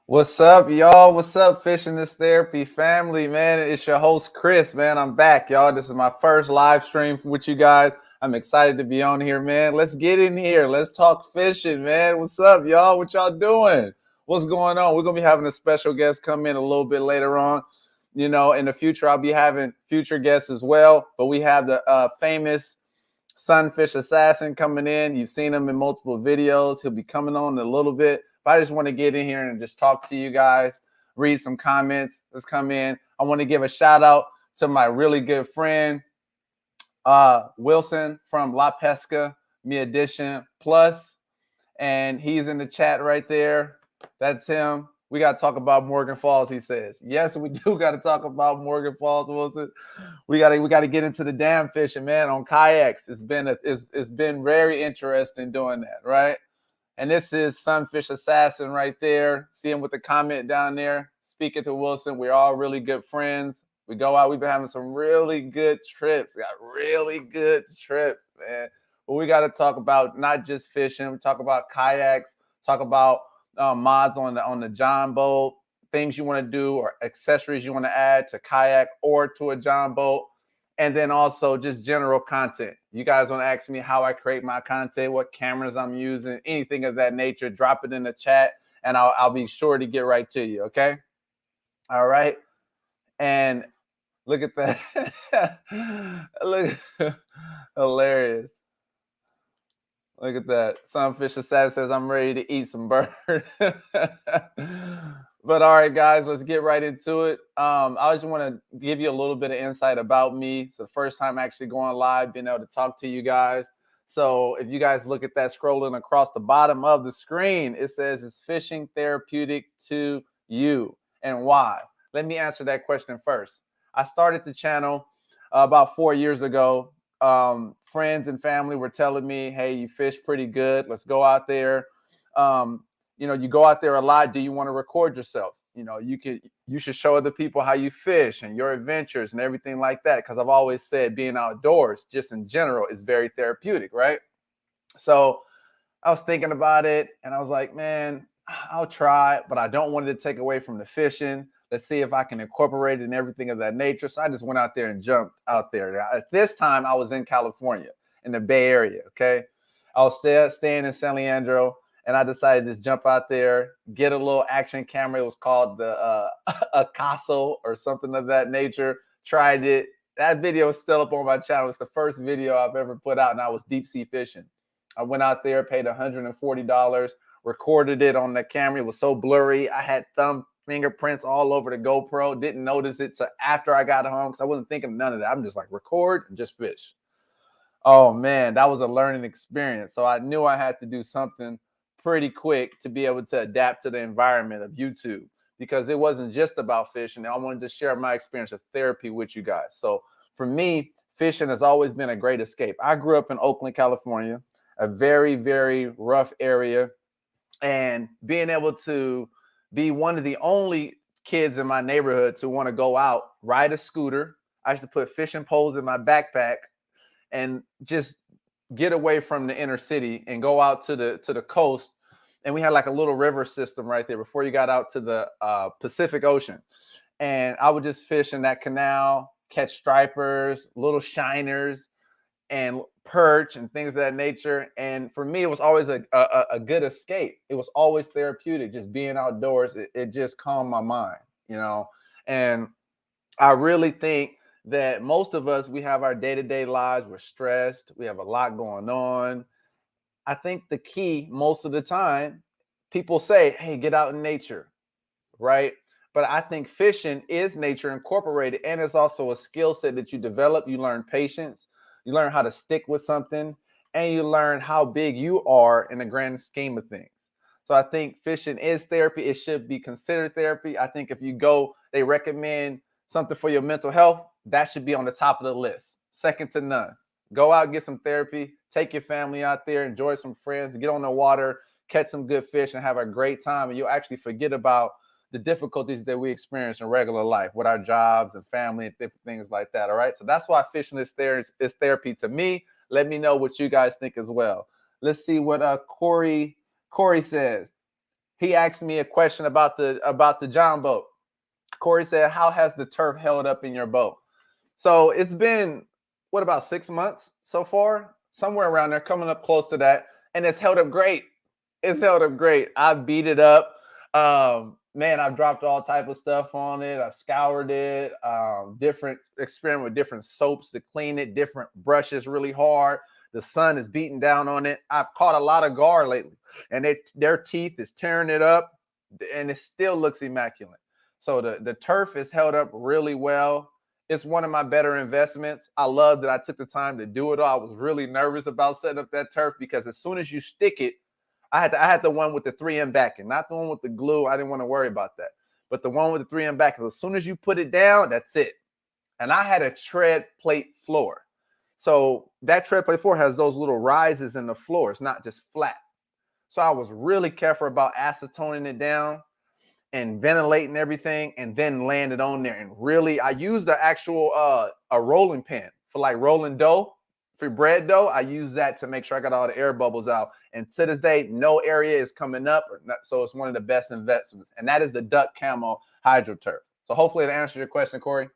What's up, y'all? What's up, Fishing Is Therapy family, man? It's your host, Chris, man. I'm back, y'all. This is my first live stream with you guys. I'm excited to be on here, man. Let's get in here. Let's talk fishing, man. What's up, y'all? What y'all doing? What's going on? We're going to be having a special guest come in a little bit later on. You know, in the future, I'll be having future guests as well. But we have the famous Sunfish Assassin coming in. You've seen him in multiple videos. He'll be coming on in a little bit. But I just want to get in here and just talk to you guys, read some comments. Let's come in. I want to give a shout out to my really good friend, Wilson from La Pesca, Me Edition Plus. And he's in the chat right there. That's him. We got to talk about Morgan Falls, he says. Yes, we do got to talk about Morgan Falls, Wilson. We got to get into the dam fishing, man, on kayaks. It's been very interesting doing that, right? And this is Sunfish Assassin right there. See him with the comment down there. Speaking to Wilson, we're all really good friends. We go out. We've been having some really good trips. Got really good trips, man. But we got to talk about not just fishing. We talk about kayaks. Talk about mods on the John boat, things you want to do or accessories you want to add to kayak or to a John boat. And then also just general content. You guys want to ask me how I create my content, what cameras I'm using, anything of that nature, drop it in the chat and I'll be sure to get right to you, okay? All right. And look at that. Look, hilarious. Look at that. Sunfish Assassin says, I'm ready to eat some bird. But all right, guys, let's get right into it. I just want to give you a little bit of insight about me. It's the first time actually going live, being able to talk to you guys. So if you guys look at that scrolling across the bottom of the screen, it says, is fishing therapeutic to you and why? Let me answer that question first. I started the channel about 4 years ago. Friends and family were telling me, hey, you fish pretty good. Let's go out there. You go out there a lot. Do you want to record yourself? You should show other people how you fish and your adventures and everything like that. Because I've always said being outdoors, just in general, is very therapeutic, right? So I was thinking about it and I was like, man, I'll try, but I don't want it to take away from the fishing. Let's see if I can incorporate it in everything of that nature. So I just went out there and jumped out there. At this time, I was in California, in the Bay Area, okay? I was staying in San Leandro, and I decided to just jump out there, get a little action camera. It was called the Acaso or something of that nature. Tried it. That video is still up on my channel. It's the first video I've ever put out, and I was deep sea fishing. I went out there, paid $140, recorded it on the camera. It was so blurry. I had fingerprints all over the GoPro. Didn't notice it so after I got home because I wasn't thinking of none of that. I'm just like, record and just fish. Oh man, that was a learning experience. So I knew I had to do something pretty quick to be able to adapt to the environment of YouTube because it wasn't just about fishing. I wanted to share my experience of therapy with you guys. So for me, fishing has always been a great escape. I grew up in Oakland, California, a very, very rough area. And being able to be one of the only kids in my neighborhood to want to go out, ride a scooter. I used to put fishing poles in my backpack and just get away from the inner city and go out to the coast. And we had like a little river system right there before you got out to the Pacific Ocean. And I would just fish in that canal, catch stripers, little shiners, and perch and things of that nature. And for me, it was always a good escape. It was always therapeutic, just being outdoors. It just calmed my mind, And I really think that most of us, we have our day-to-day lives. We're stressed. We have a lot going on. I think the key most of the time, people say, hey, get out in nature, right? But I think fishing is nature incorporated, and it's also a skill set that you develop. You learn patience, you learn how to stick with something, and you learn how big you are in the grand scheme of things. So I think fishing is therapy. It should be considered therapy. I think if you go, they recommend something for your mental health, that should be on the top of the list, second to none. Go out, get some therapy, take your family out there, enjoy some friends, get on the water, catch some good fish, and have a great time. And you'll actually forget about the difficulties that we experience in regular life with our jobs and family and different things like that. All right. So that's why fishing is therapy to me. Let me know what you guys think as well. Let's see what Corey says. He asked me a question about the John boat. Corey said, "How has the turf held up in your boat?" So it's been what, about 6 months so far, somewhere around there, coming up close to that, and it's held up great. It's held up great. I've beat it up. Man, I've dropped all type of stuff on it. I scoured it. Different experiment with different soaps to clean it. Different brushes, really hard. The sun is beating down on it. I've caught a lot of gar lately, and their teeth is tearing it up, and it still looks immaculate. So the turf is held up really well. It's one of my better investments. I love that I took the time to do it all. I was really nervous about setting up that turf because as soon as you stick it, I had the one with the 3M backing, not the one with the glue. I didn't want to worry about that. But the one with the 3M backing, as soon as you put it down, that's it. And I had a tread plate floor. So that tread plate floor has those little rises in the floor. It's not just flat. So I was really careful about acetoning it down and ventilating everything, and then landed on there. And really, I used the actual a rolling pin for like rolling dough, for bread dough. I use that to make sure I got all the air bubbles out. And to this day, no area is coming up, or not, so it's one of the best investments. And that is the Duck Camo Hydro Turf. So hopefully it answers your question, Corey.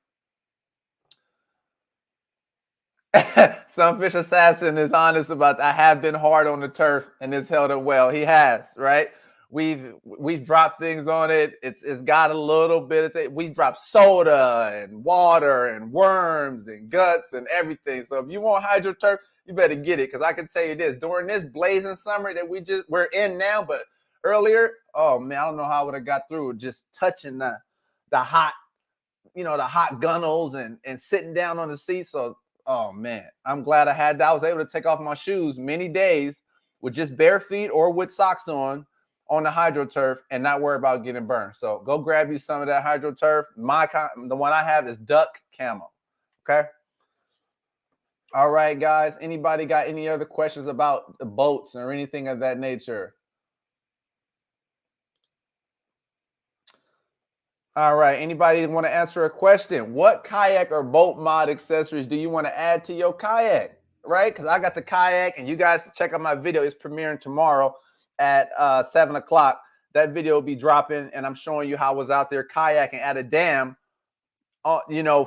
Sunfish Assassin is honest about that. I have been hard on the turf, and it's held up well. He has, right? We've dropped things on it. It's got a little bit of thing. We dropped soda and water and worms and guts and everything. So if you want hydro turf, you better get it, because I can tell you this: during this blazing summer that we're in now, but earlier, oh man, I don't know how I would have got through just touching the hot, the hot gunnels and sitting down on the seat. So oh man, I'm glad I had that. I was able to take off my shoes many days with just bare feet or with socks on the hydro turf and not worry about getting burned. So go grab you some of that hydro turf. The one I have is Duck Camo. Okay. All right, guys. Anybody got any other questions about the boats or anything of that nature? All right. Anybody want to answer a question? What kayak or boat mod accessories do you want to add to your kayak? Right? Because I got the kayak, and you guys check out my video. It's premiering tomorrow at 7 o'clock. That video will be dropping, and I'm showing you how I was out there kayaking at a dam,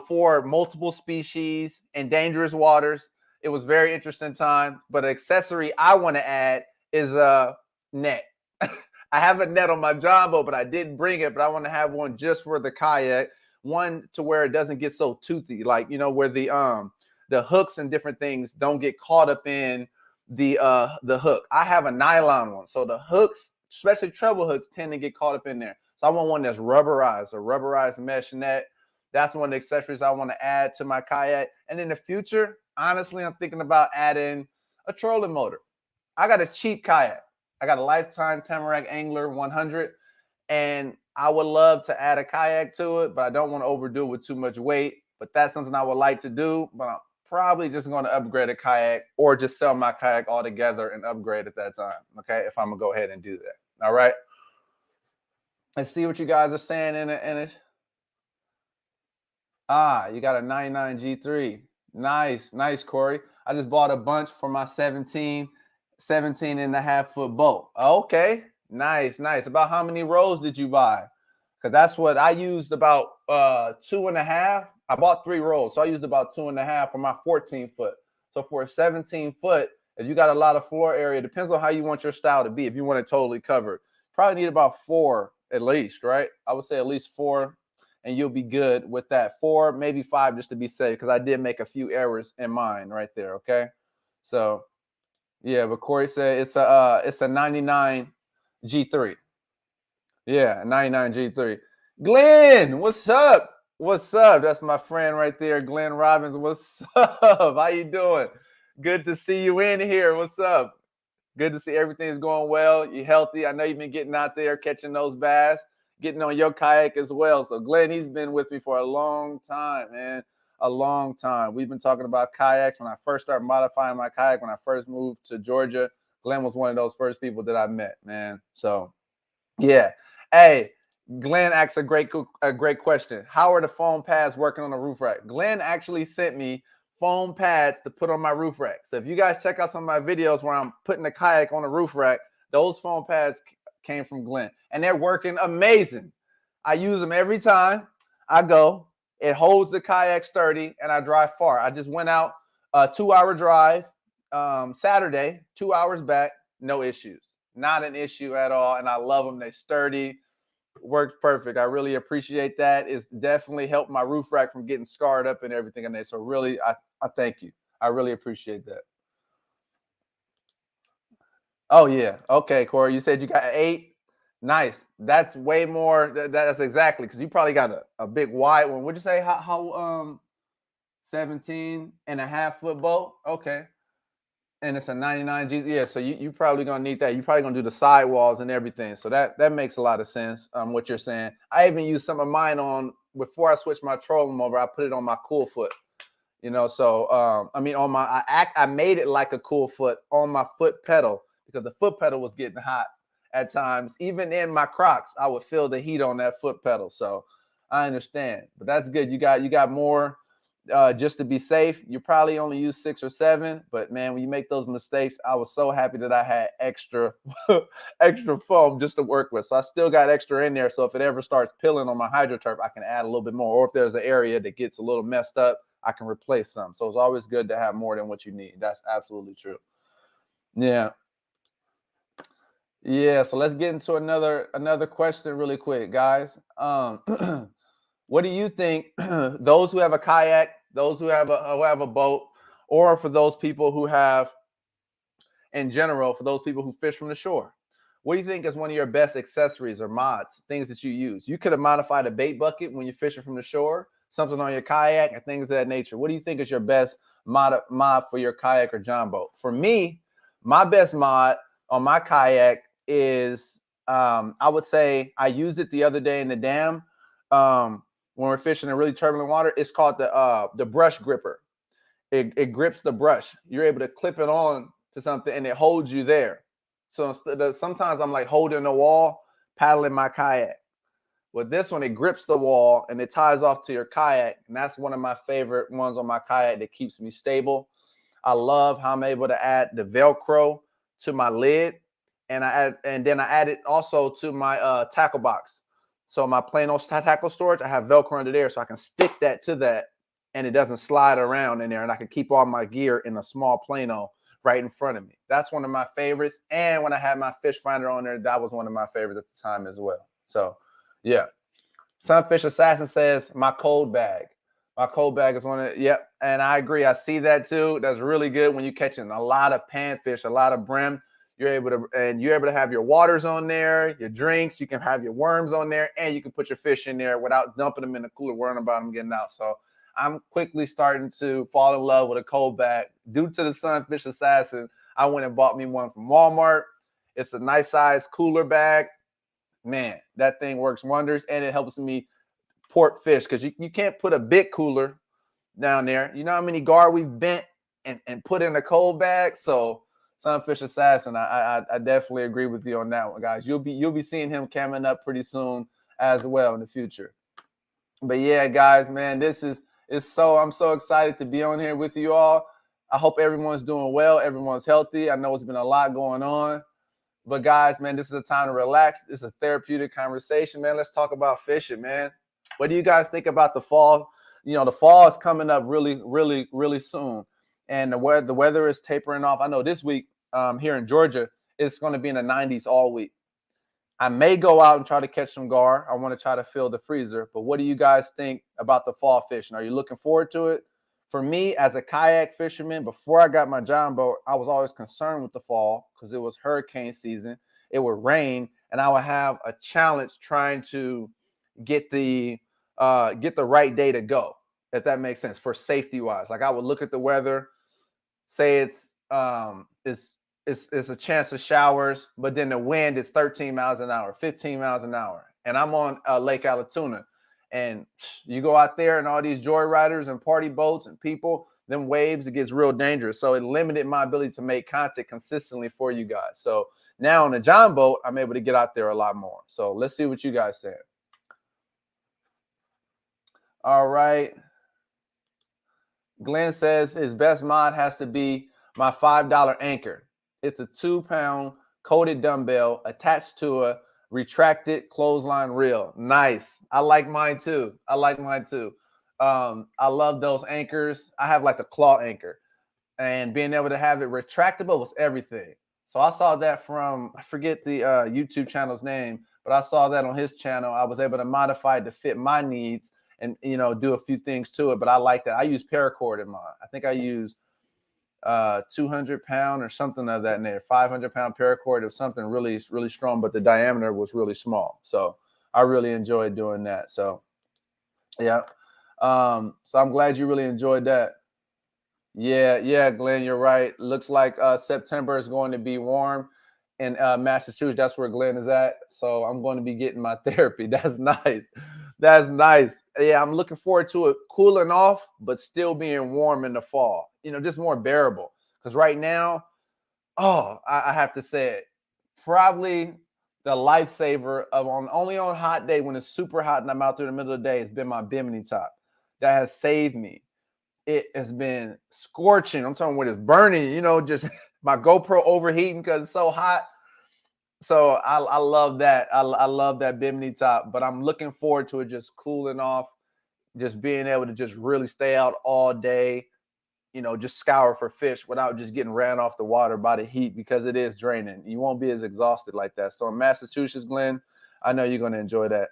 for multiple species in dangerous waters. It was very interesting time. But an accessory I want to add is a net. I have a net on my John boat, but I didn't bring it. But I want to have one just for the kayak, one to where it doesn't get so toothy, like where the hooks and different things don't get caught up in the hook. I have a nylon one, so the hooks, especially treble hooks, tend to get caught up in there. So I want one that's rubberized, a rubberized mesh net. That's one of the accessories I want to add to my kayak. And in the future, honestly, I'm thinking about adding a trolling motor. I got a cheap kayak. I got a Lifetime Tamarack Angler 100, and I would love to add a kayak to it, but I don't want to overdo it with too much weight. But that's something I would like to do. But I'm probably just going to upgrade a kayak, or just sell my kayak altogether and upgrade at that time. Okay, if I'm gonna go ahead and do that. All right. Let's see what you guys are saying in it. You got a 99 G3. Nice, Corey. I just bought a bunch for my 17 and a half foot boat. Okay, nice. About how many rolls did you buy? Because that's what I used, about 2.5. I bought 3 rolls, so I used about 2.5 for my 14 foot. So for a 17 foot, if you got a lot of floor area, depends on how you want your style to be. If you want it totally covered, probably need about 4 at least, right? I would say at least 4, and you'll be good with that. 4, maybe 5, just to be safe, because I did make a few errors in mine right there. Okay, so yeah, but Corey said it's a 99 G3. Yeah, 99 G3. Glenn, what's up? What's up? That's my friend right there, Glenn Robbins. What's up? How you doing? Good to see you in here. What's up? Good to see everything's going well. You're healthy. I know you've been getting out there, catching those bass, getting on your kayak as well. So Glenn, he's been with me for a long time, man. A long time. We've been talking about kayaks. When I first started modifying my kayak, when I first moved to Georgia, Glenn was one of those first people that I met, man. So yeah. Hey, Glenn asked a great question. How are the foam pads working on the roof rack? Glenn actually sent me foam pads to put on my roof rack. So if you guys check out some of my videos where I'm putting the kayak on the roof rack, those foam pads came from Glenn, and they're working amazing. I use them every time I go. It holds the kayak sturdy, and I drive far. I just went out a 2-hour drive Saturday, 2 hours back, no issues, not an issue at all, and I love them. They sturdy, works perfect. I really appreciate that. It's definitely helped my roof rack from getting scarred up and everything in there. So really, I thank you. I really appreciate that. Oh yeah. Okay, Corey. You said you got 8. Nice. That's way more. That's exactly because you probably got a big wide one. Would you say how 17 and a half foot boat? Okay. And it's a 99 G. Yeah, so you probably gonna need that. You probably gonna do the sidewalls and everything. So that makes a lot of sense. What you're saying. I even used some of mine on before I switched my trolling over. I put it on my cool foot. So I mean on my I made it like a cool foot on my foot pedal because the foot pedal was getting hot at times. Even in my Crocs, I would feel the heat on that foot pedal. So I understand, but that's good. You got more. Just to be safe, you probably only use 6 or 7. But man, when you make those mistakes, I was so happy that I had extra extra foam just to work with. So I still got extra in there. So if it ever starts pilling on my HydroTurf, I can add a little bit more. Or if there's an area that gets a little messed up, I can replace some. So it's always good to have more than what you need. That's absolutely true. Yeah. Yeah. So let's get into another question really quick, guys. What do you think? Those who have a kayak, those who have a boat, or for those people who have, in general, for those people who fish from the shore, what do you think is one of your best accessories or mods, things that you use? You could have modified a bait bucket when you're fishing from the shore, something on your kayak, and things of that nature. What do you think is your best mod for your kayak or John boat? For me, my best mod on my kayak is, I would say, I used it the other day in the dam. When we're fishing in really turbulent water, it's called the brush gripper. It grips the brush. You're able to clip it on to something and it holds you there. So sometimes I'm like holding the wall, paddling my kayak. With this one, it grips the wall and it ties off to your kayak. And that's one of my favorite ones on my kayak that keeps me stable. I love how I'm able to add the Velcro to my lid. And then I add it also to my tackle box. So my plain old tackle storage, I have Velcro under there so I can stick that to that and it doesn't slide around in there. And I can keep all my gear in a small plano right in front of me. That's one of my favorites. And when I had my fish finder on there, that was one of my favorites at the time as well. So yeah. Sunfish Assassin says my cold bag. My cold bag is one of, yep. And I agree. I see that too. That's really good when you're catching a lot of panfish, a lot of brim. You're able to have your waters on there, your drinks. You can have your worms on there, and you can put your fish in there without dumping them in the cooler, worrying about them getting out. So I'm quickly starting to fall in love with a cold bag. Due to the Sunfish Assassin, I went and bought me one from Walmart. It's a nice size cooler bag. Man, that thing works wonders, and it helps me port fish because you can't put a big cooler down there. You know how many gar we've bent and put in a cold bag? So Sunfish Assassin, I definitely agree with you on that one, guys. You'll be seeing him coming up pretty soon as well in the future. But yeah, guys, man, I'm so excited to be on here with you all. I hope everyone's doing well, everyone's healthy. I know it's been a lot going on. But guys, man, this is a time to relax. This is a therapeutic conversation, man. Let's talk about fishing, man. What do you guys think about the fall? The fall is coming up really, really, really soon. And the weather is tapering off. I know this week here in Georgia, it's going to be in the 90s all week. I may go out and try to catch some gar. I want to try to fill the freezer. But what do you guys think about the fall fishing? Are you looking forward to it? For me, as a kayak fisherman, before I got my John boat, I was always concerned with the fall because it was hurricane season. It would rain, and I would have a challenge trying to get the right day to go, if that makes sense, for safety wise. Like I would look at the weather, say it's a chance of showers, but then the wind is 13 miles an hour, 15 miles an hour, and I'm on Lake Allatoona. And you go out there and all these joyriders and party boats and people, them waves, it gets real dangerous. So it limited my ability to make content consistently for you guys. So now on the John boat, I'm able to get out there a lot more. So let's see what you guys say. All right. Glenn says his best mod has to be my $5 anchor. It's a 2-pound coated dumbbell attached to a retracted clothesline reel. Nice. I like mine too. I like mine too. I love those anchors. I have like a claw anchor, and being able to have it retractable was everything. So I saw that from, I forget the YouTube channel's name, but I saw that on his channel. I was able to modify it to fit my needs and, you know, do a few things to it. But I like that. I use paracord in mine. I think I use 200-pound or something of that nature, 500-pound paracord of something really, really strong, but the diameter was really small. So I really enjoyed doing that. So yeah. So I'm glad you really enjoyed that. Yeah, yeah, Glenn, you're right. Looks like September is going to be warm in Massachusetts. That's where Glenn is at. So I'm going to be getting my therapy. That's nice. That's nice. Yeah, I'm looking forward to it cooling off, but still being warm in the fall. You know, just more bearable. Because right now, oh, I have to say it, probably the lifesaver of only on hot day when it's super hot and I'm out there in the middle of the day, it's been my bimini top. That has saved me. It has been scorching. I'm talking when it's burning, you know, just my GoPro overheating because it's so hot. So I love that. I love that bimini top, but I'm looking forward to it just cooling off, just being able to just really stay out all day, you know, just scour for fish without just getting ran off the water by the heat because it is draining. You won't be as exhausted like that. So in Massachusetts, Glenn, I know you're going to enjoy that.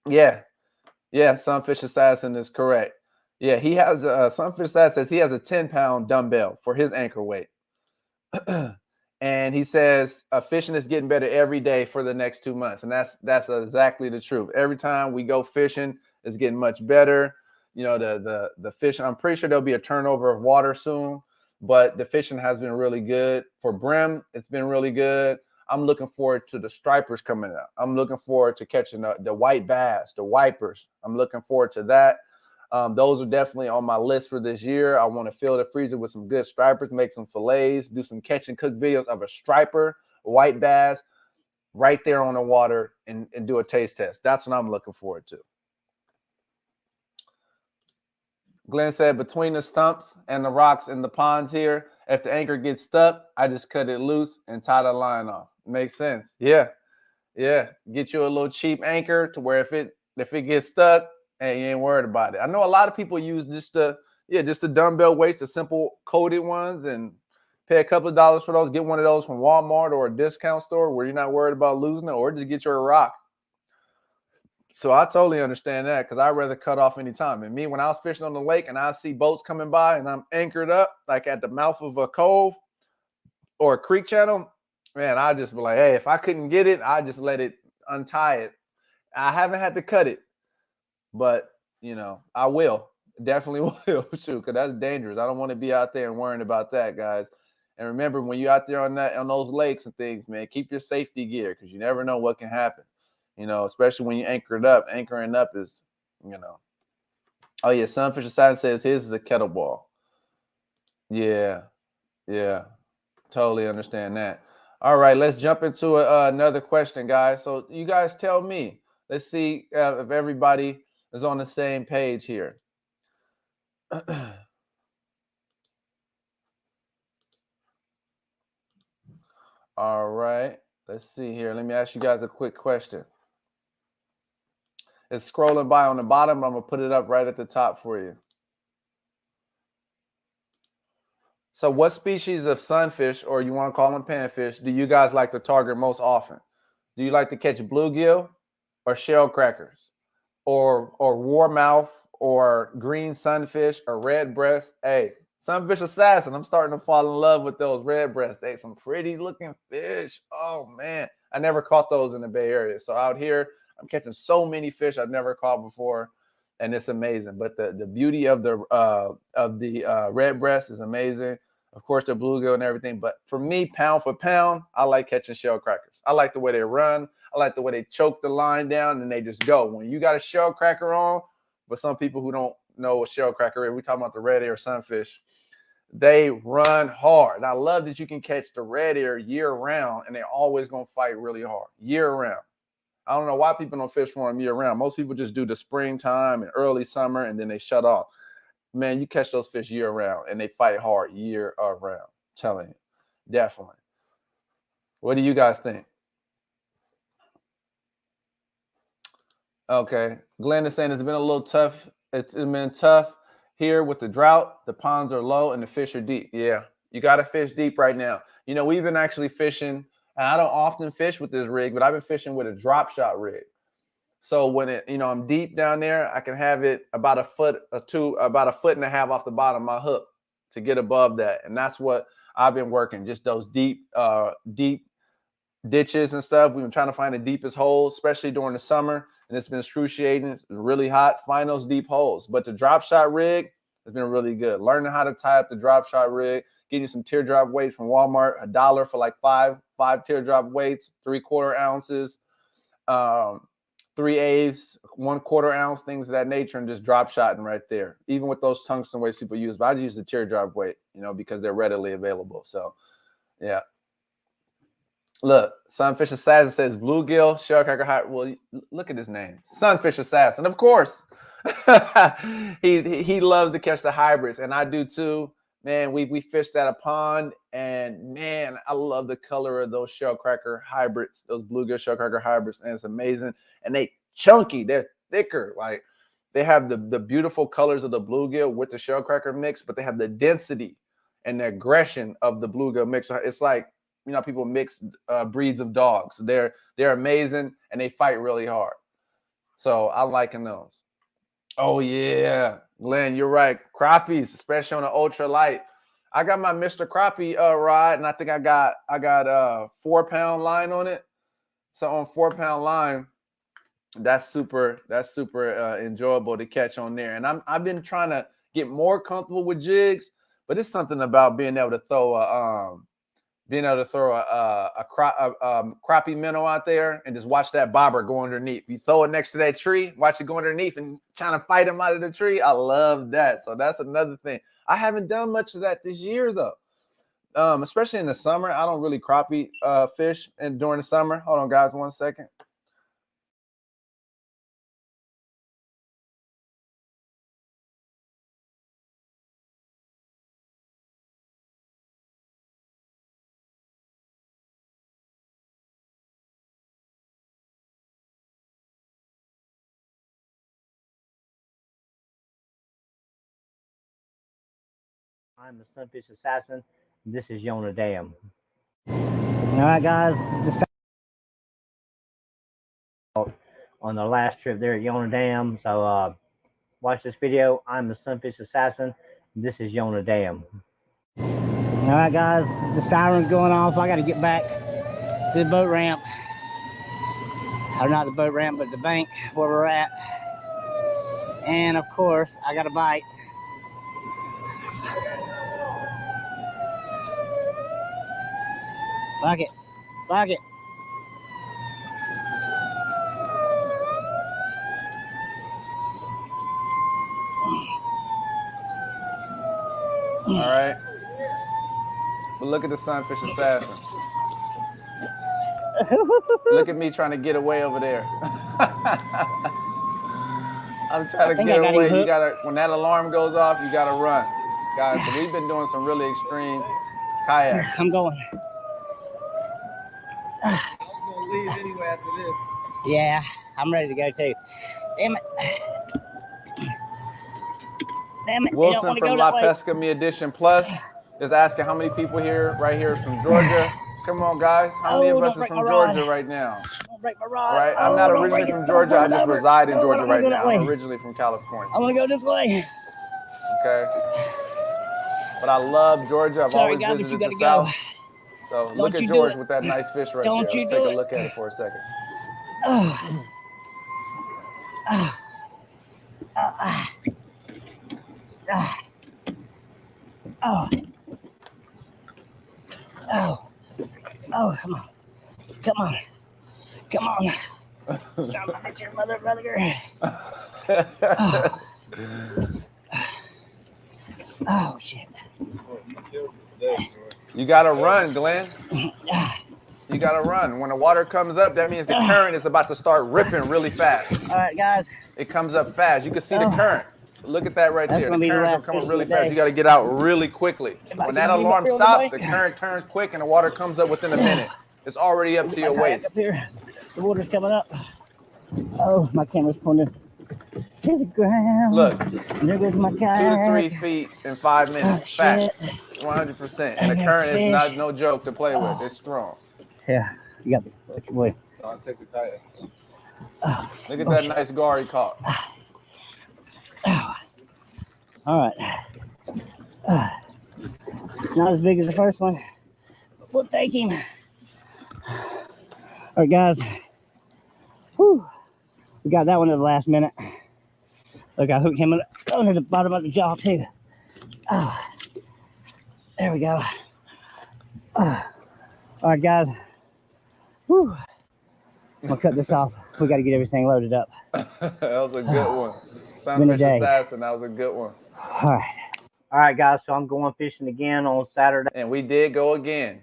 Yeah. Yeah. Sunfish Assassin is correct. Yeah. He has Sunfish Assassin says he has a 10-pound dumbbell for his anchor weight. And he says fishing is getting better every day for the next 2 months. And that's exactly the truth. Every time we go fishing, it's getting much better. You know, the fishing, I'm pretty sure there'll be a turnover of water soon, but the fishing has been really good. For brim, it's been really good. I'm looking forward to the stripers coming out. I'm looking forward to catching the white bass, the wipers. I'm looking forward to that. Those are definitely on my list for this year. I want to fill the freezer with some good stripers, make some fillets, do some catch and cook videos of a striper, white bass, right there on the water and do a taste test. That's what I'm looking forward to. Glenn said, between the stumps and the rocks in the ponds here, if the anchor gets stuck, I just cut it loose and tie the line off. Makes sense. Yeah. Yeah. Get you a little cheap anchor to where if it gets stuck, hey, you ain't worried about it. I know a lot of people use just the dumbbell weights, the simple coated ones, and pay a couple of dollars for those. Get one of those from Walmart or a discount store where you're not worried about losing it, or just get your rock. So I totally understand that because I'd rather cut off any time. And me, when I was fishing on the lake and I see boats coming by and I'm anchored up like at the mouth of a cove or a creek channel, man, I just be like, hey, if I couldn't get it, I just let it untie it. I haven't had to cut it, but you know, I will definitely will too, because that's dangerous. I don't want to be out there and worrying about that, guys. And remember, when you're out there on those lakes and things, man, keep your safety gear because you never know what can happen. You know, especially when you anchored up. Anchoring up is, you know. Oh yeah, Sunfish Aside says his is a kettlebell. Yeah, yeah, totally understand that. All right, let's jump into another question, guys. So you guys tell me. Let's see if everybody is on the same page here. All right, let's see here. Let me ask you guys a quick question. It's scrolling by on the bottom. I'm gonna put it up right at the top for you. So, what species of sunfish, or you want to call them panfish, do you guys like to target most often? Do you like to catch bluegill or shell crackers, or warmouth, or green sunfish, or red breast? Hey, Sunfish Assassin, I'm starting to fall in love with those red breasts. They some pretty looking fish. Oh man, I never caught those in the Bay Area. So out here, I'm catching so many fish I've never caught before, and it's amazing. But the beauty of the red breast is amazing. Of course, the bluegill and everything. But for me, pound for pound, I like catching shell crackers. I like the way they run. I like the way they choke the line down and they just go. When you got a shell cracker on, but some people who don't know what shell cracker is, we talking about the red ear sunfish, they run hard. And I love that you can catch the red ear year round and they're always going to fight really hard year round. I don't know why people don't fish for them year round. Most people just do the springtime and early summer and then they shut off. Man, you catch those fish year round and they fight hard year round. I'm telling you, definitely. What do you guys think? Okay. Glenn is saying it's been a little tough. It's been tough here with the drought. The ponds are low and the fish are deep. Yeah. You got to fish deep right now. You know, we've been actually fishing, and I don't often fish with this rig, but I've been fishing with a drop shot rig. So when it, you know, I'm deep down there, I can have it about a foot or two, about a foot and a half off the bottom of my hook to get above that. And that's what I've been working, just those deep ditches and stuff. We've been trying to find the deepest holes, especially during the summer. And it's been excruciating. It's really hot. Find those deep holes. But the drop shot rig has been really good. Learning how to tie up the drop shot rig, getting you some teardrop weights from Walmart, $1 for like five teardrop weights, 3/4 ounces. 3/8, 1/4 ounce, things of that nature, and just drop shotting right there. Even with those tungsten weights people use, but I use the teardrop weight, you know, because they're readily available. So, yeah. Look, Sunfish Assassin says bluegill, shellcracker hot. Well, look at his name, Sunfish Assassin. Of course, he loves to catch the hybrids, and I do too. Man, we fished at a pond, and man, I love the color of those shellcracker hybrids, those bluegill shellcracker hybrids, and it's amazing. And they chunky, they're thicker. Like they have the beautiful colors of the bluegill with the shellcracker mix, but they have the density and the aggression of the bluegill mix. It's like, you know, people mix breeds of dogs. They're amazing, and they fight really hard. So I'm liking those. Oh yeah, Glenn, you're right. Crappies, especially on an ultra light. I got my Mr. Crappie rod, and I think I got 4-pound line on it. So on 4-pound line, that's super enjoyable to catch on there. And I've been trying to get more comfortable with jigs, but it's something about being able to throw a crappie minnow out there and just watch that bobber go underneath. You throw it next to that tree, watch it go underneath and trying to fight him out of the tree. I love that. So that's another thing. I haven't done much of that this year though. Especially in the summer. I don't really crappie fish and during the summer. Hold on, guys, 1 second. I'm the Sunfish Assassin. This is Yona Dam. All right, guys. On the last trip there at Yona Dam. So watch this video. I'm the Sunfish Assassin. This is Yona Dam. All right, guys. The siren's going off. I got to get back to the boat ramp. Or not the boat ramp, but the bank where we're at. And of course, I got a bite. Bucket. Bucket. All right. But look at the Sunfish Assassin. Look at me trying to get away over there. I'm trying to get away. You gotta, when that alarm goes off, you gotta run. Guys, so we've been doing some really extreme kayak. I'm going. I'm gonna leave anyway after this. Yeah, I'm ready to go too. Damn it. Damn it. Wilson from La Pesca Me Edition Plus is asking how many people here, right here is from Georgia. Come on, guys. How many of us is from Georgia right now? Don't break my rod. All right, I'm not originally from Georgia. I just reside in Georgia right now. I'm originally from California. I want to go this way. Okay. But I love Georgia. I've always visited the South. So look at George with that nice fish right there. Let's take a look at it for a second. Oh, come on. Come on. Come on. Son of a bitch, your mother, brother. Oh, shit. You got to run, Glenn. You got to run. When the water comes up, that means the current is about to start ripping really fast. All right, guys. It comes up fast. You can see the current. Look at that right there. The current's coming really fast. Day. You got to get out really quickly. When that alarm stops, the current turns quick and the water comes up within a minute. It's already up to your waist. Up here. The water's coming up. Oh, my camera's pointed to the ground. Look, and there goes my 2 kayak. to 3 feet in 5 minutes. Facts. 100%. And the current is not no joke to play with. It's strong. Yeah, you got the boy. I'll take the kayak. Look at that nice gar he caught. All right. Not as big as the first one, but we'll take him. All right, guys. Whew. We got that one at the last minute. Look, I hooked him under the bottom of the jaw too. Oh, there we go. All right, guys. Whew. I'm gonna cut this off. We got to get everything loaded up. That was a good one. Sunfish Assassin, that was a good one. All right, guys. So I'm going fishing again on Saturday. And we did go again.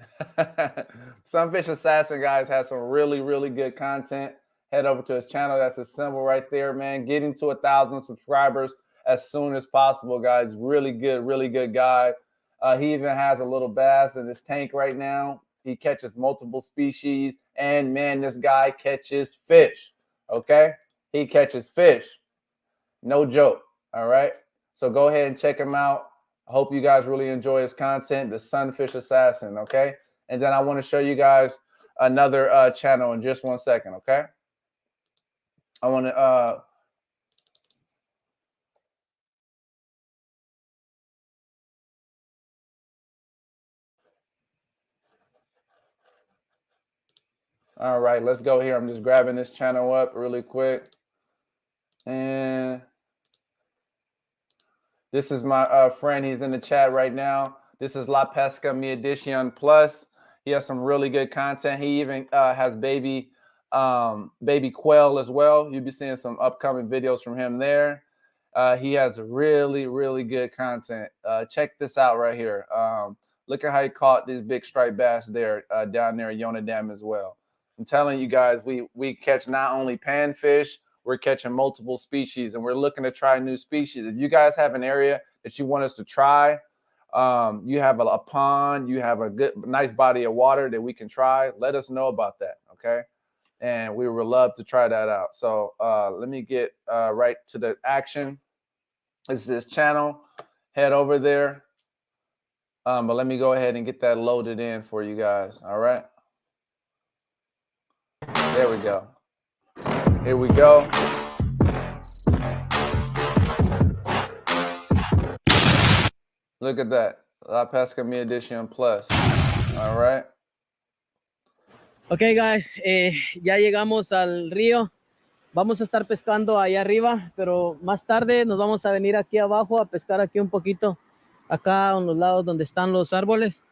Sunfish Assassin, guys, has some really, really good content. Head over to his channel. That's his symbol right there, man. Getting to 1,000 subscribers as soon as possible, guys. Really good guy. He even has a little bass in his tank right now. He catches multiple species. And, man, this guy catches fish, okay? He catches fish. No joke, all right? So go ahead and check him out. I hope you guys really enjoy his content, the Sunfish Assassin, okay? And then I want to show you guys another channel in just 1 second, okay? I want to all right, let's go here. I'm just grabbing this channel up really quick. And this is my friend. He's in the chat right now. This is La Pesca Mi Edition Plus. He has some really good content. He even has baby quail as well. You'll be seeing some upcoming videos from him there. He has really good content. Check this out right here. Look at how he caught these big striped bass there down there at Yonah Dam as well. I'm telling you guys, we catch not only panfish, we're catching multiple species, and we're looking to try new species. If you guys have an area that you want us to try, you have a pond, you have a nice body of water that we can try, let us know about that, okay? And we would love to try that out. So let me get right to the action. This is this channel. Head over there. But let me go ahead and get that loaded in for you guys, all right? There we go. Here we go. Look at that. La Pesca Mi Edition Plus. All right. Ok, guys, ya llegamos al río. Vamos a estar pescando allá arriba, pero más tarde nos vamos a venir aquí abajo a pescar aquí un poquito, acá en los lados donde están los árboles.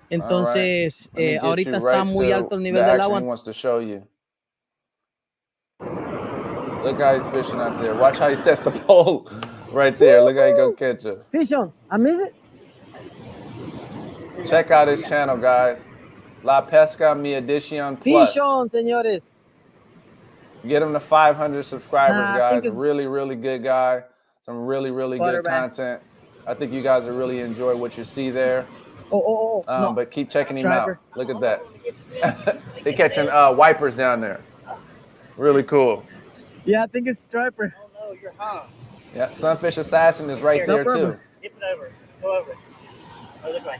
Entonces, ahorita está muy alto el nivel del agua. Look how he's fishing out there. Watch how he sets the pole right there. Look how he go catch it. Fish on. I miss it. Check out his channel, guys. La Pesca Mi Edition Plus. Fish on, señores. Get him to 500 subscribers, guys. Really good guy. Some really good content. I think you guys will really enjoy what you see there. No. But keep checking him out. Look at that. They're catching wipers down there. Really cool. Yeah, I think it's striper. Oh no, you're hot. Yeah, Sunfish Assassin is right there too. Dip it over. Go over. Go this way.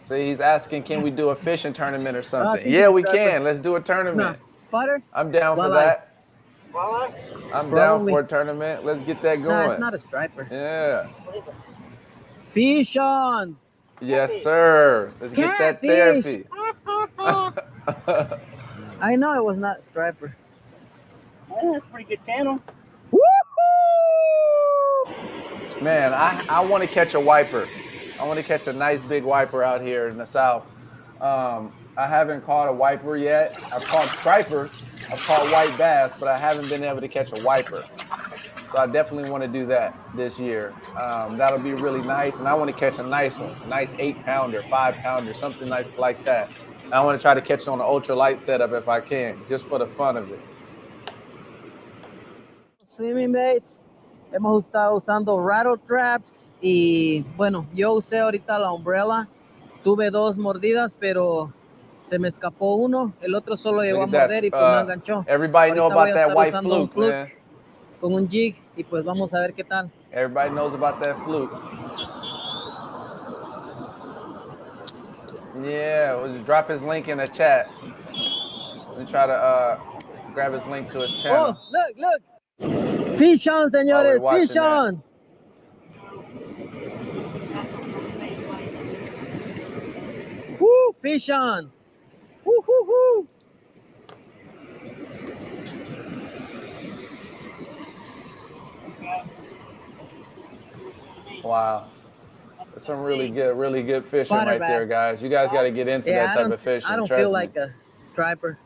See, he's asking, can we do a fishing tournament or something? Yeah, we can. Let's do a tournament. Spotter? I'm down for that. Walleye? I'm down for a tournament. Let's get that going. No, it's not a striper. Yeah. Fish on. Yes, sir. Let's get that therapy. I know it was not striper. Well, that's a pretty good channel. Woohoo! Man, I want to catch a wiper. I want to catch a nice big wiper out here in the south. I haven't caught a wiper yet. I've caught stripers. I've caught white bass, but I haven't been able to catch a wiper. So I definitely want to do that this year. That'll be really nice. And I want to catch a nice one, a nice 8-pounder, 5-pounder, something nice like that. And I want to try to catch it on an ultralight setup if I can, just for the fun of it. Swimming baits. Hemos estado usando rattle traps y bueno, yo usé ahorita la umbrella. Tuve 2 mordidas, pero Se me escapó uno, el otro solo llegó a Look at morder that. y pues no enganchó. Everybody know Ahorita voy about a that estar white usando un fluke, fluke man. con un jig y pues vamos a ver qué tal. Everybody knows about that fluke. Yeah, we'll just drop his link in the chat. Let me try to grab his link to his channel. Oh, look. Fish on, señores, fish on. Woo, fish on. Woo, woo, woo. Wow. That's some really good fishing Spotter right there, bass. guys. You guys got to get into that type of fishing. I don't trust feel me. like a striper.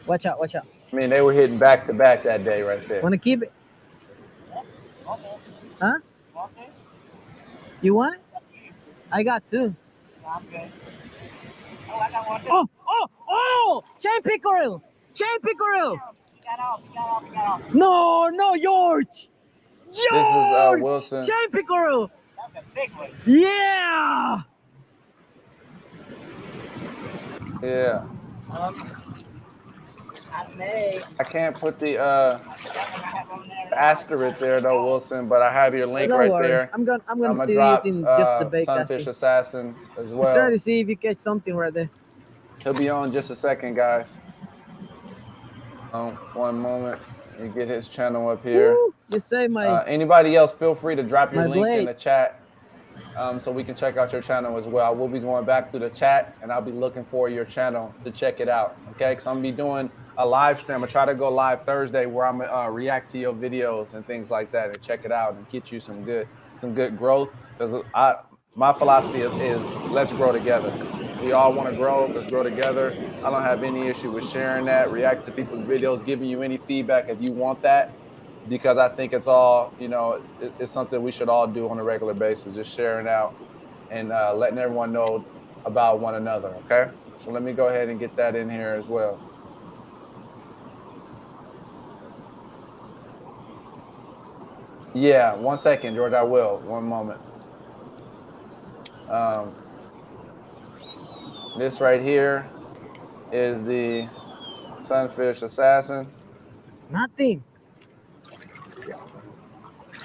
Watch out, watch out. I mean, they were hitting back to back that day right there. Want to keep it? Huh? You want it? I got two. I'm good. Oh, I got one. Oh! Chain pickerel! Chain pickerel! He got off. No, George! George! This is Wilson. Chain pickerel! That's a big one. Yeah! Yeah. I can't put the asterisk there though, Wilson, but I have your link Don't right worry. there. I'm gonna still drop using just the bait Sunfish casting. Assassins as Let's try well. to see if you catch something right there. He'll be on just a second, guys. One moment. You get his channel up here. Woo, you say my anybody else, feel free to drop your my link in blade. the chat so we can check out your channel as well. I will be going back through the chat and I'll be looking for your channel to check it out. Okay, because I'm gonna be doing a live stream. I try to go live Thursday where I'm gonna react to your videos and things like that and check it out and get you some good growth. Because my philosophy is let's grow together. We all want to grow. Let's grow together. I don't have any issue with sharing that, react to people's videos, giving you any feedback if you want that, because I think it's all, it's something we should all do on a regular basis, just sharing out and letting everyone know about one another. Okay. So let me go ahead and get that in here as well. Yeah. 1 second, George. I will. One moment. This right here is the Sunfish Assassin. Nothing.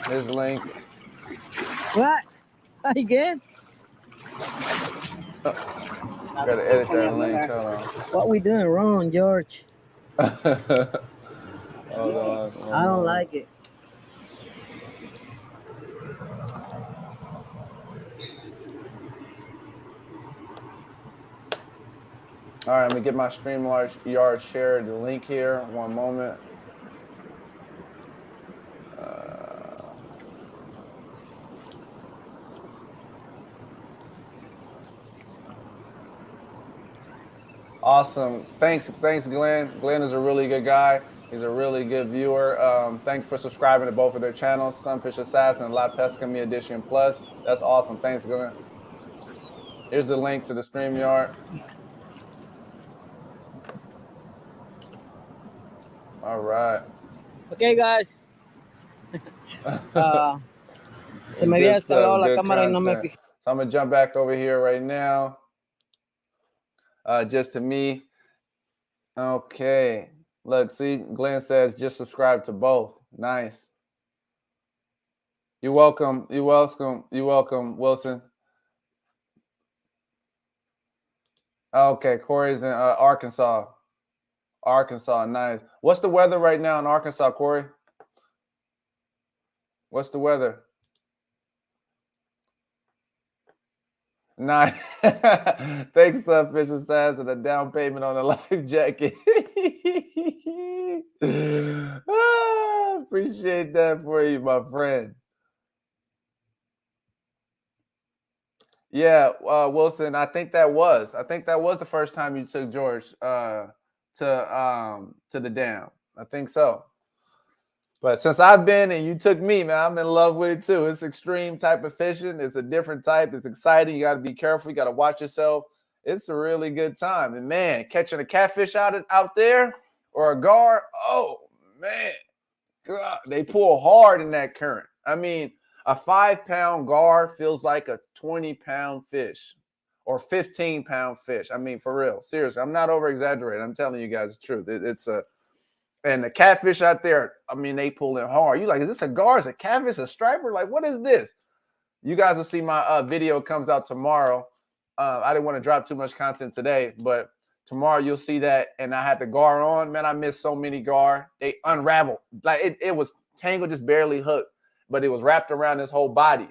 His length. What? Again? Gotta edit that link. Hold on. What we doing wrong, George? Hold on. I don't like it. All right, I'm gonna get my StreamYard shared the link here. One moment. Awesome. Thanks, Glenn. Glenn is a really good guy. He's a really good viewer. Thanks for subscribing to both of their channels, Sunfish Assassin and La Pesca Me Edition Plus. That's awesome. Thanks, Glenn. Here's the link to the StreamYard. All right. Okay, guys. Se me había descargado la cámara y no me fijé. So I'm gonna jump back over here right now. Just to me. Okay. Look, see, Glenn says just subscribe to both. Nice. You're welcome. You're welcome. You're welcome, Wilson. Okay, Corey's in Arkansas. Arkansas, nice. What's the weather right now in Arkansas, Corey? What's the weather? Nice. Thanks, Fish Assassin, a down payment on the life jacket. Appreciate that for you, my friend. Yeah, Wilson, I think that was the first time you took George to the dam. I think so. But since I've been and you took me, man, I'm in love with it too. It's extreme type of fishing. It's a different type. It's exciting. You got to be careful. You got to watch yourself. It's a really good time. And man, catching a catfish out there or a gar, oh man, God, they pull hard in that current. I mean, a 5-pound gar feels like a 20-pound fish. or 15-pound fish. I mean, for real, seriously, I'm not over exaggerating. I'm telling you guys the truth. And the catfish out there, I mean, they pull in hard. You like, is this a gar? Is a catfish, a striper? Like, what is this? You guys will see my video comes out tomorrow. I didn't want to drop too much content today, but tomorrow you'll see that. And I had the gar on. Man, I missed so many gar. They unraveled. Like it was tangled, just barely hooked, but it was wrapped around his whole body.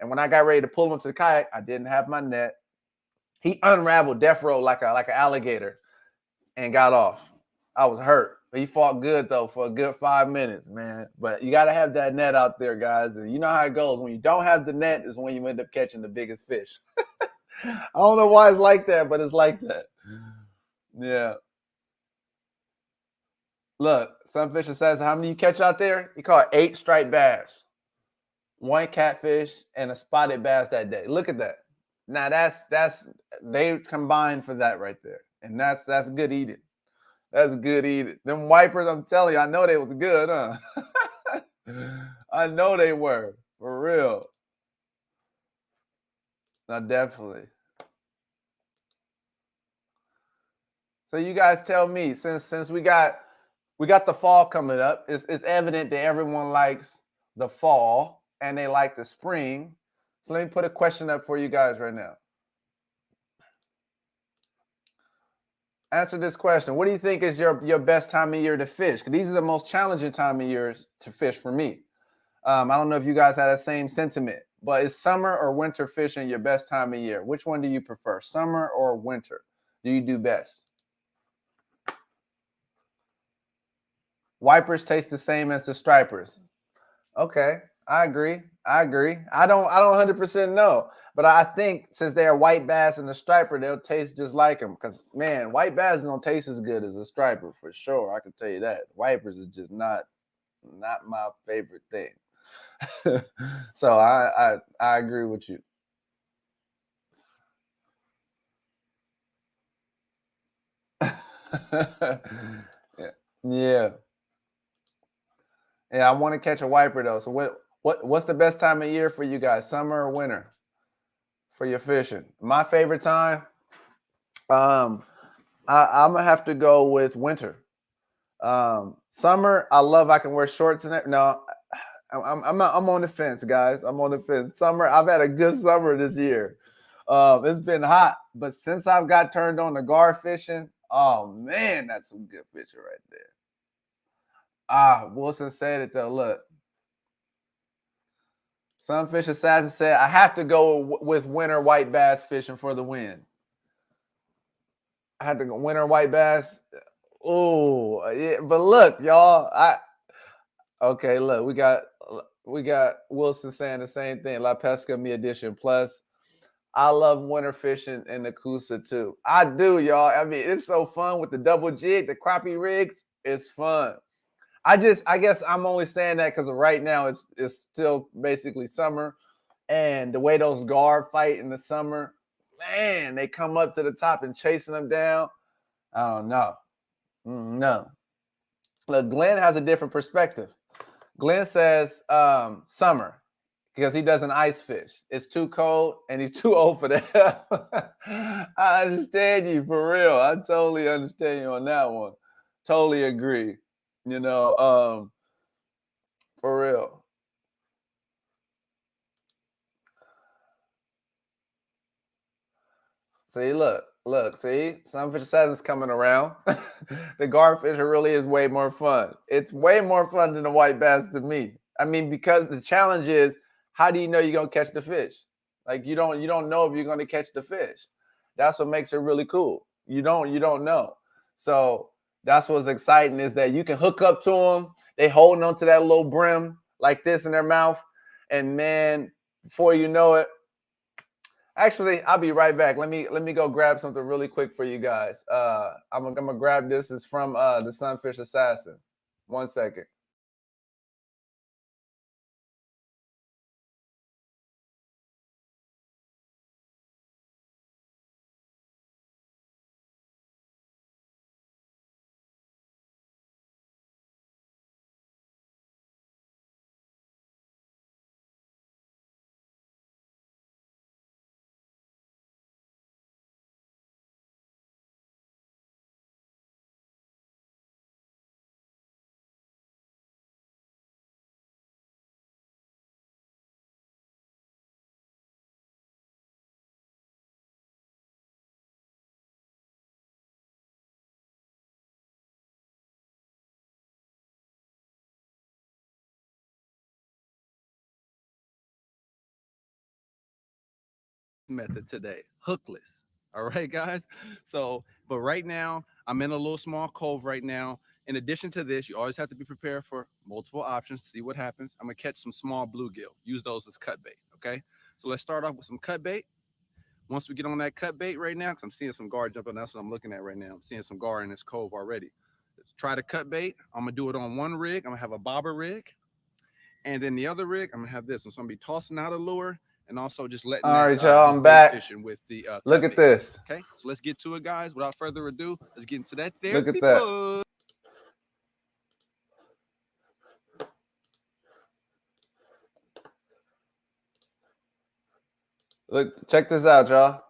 And when I got ready to pull him to the kayak, I didn't have my net. He unraveled death row like an alligator and got off. I was hurt. He fought good though for a good 5 minutes, man. But you got to have that net out there, guys. And you know how it goes. When you don't have the net is when you end up catching the biggest fish. I don't know why it's like that, but it's like that. Yeah. Look, Sunfish says, how many you catch out there? He caught 8 striped bass, 1 catfish, and a spotted bass that day. Look at that. Now that's they combined for that right there. And that's good eating. That's good eating. Them wipers, I'm telling you, I know they was good, huh? I know they were, for real. No, definitely. So you guys tell me, since we got the fall coming up, it's evident that everyone likes the fall and they like the spring. So let me put a question up for you guys right now. Answer this question. What do you think is your best time of year to fish? Because these are the most challenging time of years to fish for me. I don't know if you guys had that same sentiment, but is summer or winter fishing your best time of year? Which one do you prefer, summer or winter? Do you do best? Wipers taste the same as the stripers. Okay, I agree. I don't 100% know, but I think since they're white bass and the striper, they'll taste just like them. Because man, white bass don't taste as good as a striper for sure. I can tell you that. Wipers is just not my favorite thing. So I agree with you. Yeah. Yeah, I want to catch a wiper though. So what's the best time of year for you guys? Summer or winter for your fishing? My favorite time, I'm gonna have to go with winter. Summer, I love. I can wear shorts in it. No, I'm on the fence, guys. I'm on the fence. Summer, I've had a good summer this year. It's been hot, but since I've got turned on to gar fishing, oh man, that's some good fishing right there. Wilson said it though. Look, Sunfish Assassin said, I have to go with winter white bass fishing for the win. I had to go winter white bass. Oh, yeah, but look, y'all. Okay, look, we got Wilson saying the same thing. La Pesca Mi Edition Plus. I love winter fishing in the Coosa too. I do, y'all. I mean, it's so fun with the double jig, the crappie rigs. It's fun. I guess I'm only saying that because right now it's still basically summer, and the way those gar fight in the summer, man, they come up to the top and chasing them down. I don't know. No. Look, Glenn has a different perspective. Glenn says summer because he doesn't ice fish. It's too cold and he's too old for that. I understand you for real. I totally understand you on that one. Totally agree. You know, for real. See, see, Sunfish Assassin's coming around. The garfisher really is way more fun. It's way more fun than the white bass to me. I mean, because the challenge is, how do you know you're gonna catch the fish? Like you don't know if you're gonna catch the fish. That's what makes it really cool. You don't know. So that's what's exciting is that you can hook up to them. They holding on to that little brim like this in their mouth, and man, before you know it. Actually, I'll be right back. Let me go grab something really quick for you guys. I'm gonna grab this. It's from the Sunfish Assassin. 1 second. method today, hookless. All right, guys. So, but right now, I'm in a little small cove right now. In addition to this, you always have to be prepared for multiple options. See what happens. I'm gonna catch some small bluegill. Use those as cut bait. Okay. So let's start off with some cut bait. Once we get on that cut bait right now, because I'm seeing some gar jumping, that's what I'm looking at right now. I'm seeing some gar in this cove already. Let's try to cut bait. I'm gonna do it on one rig. I'm gonna have a bobber rig, and then the other rig, I'm gonna have this one. So I'm gonna be tossing out a lure and also just letting All that right, y'all, just I'm bait back. fishing with the Look cut at bait. this. Okay, so let's get to it, guys. Without further ado, let's get into that Look therapy at that. bud. Look, check this out, y'all.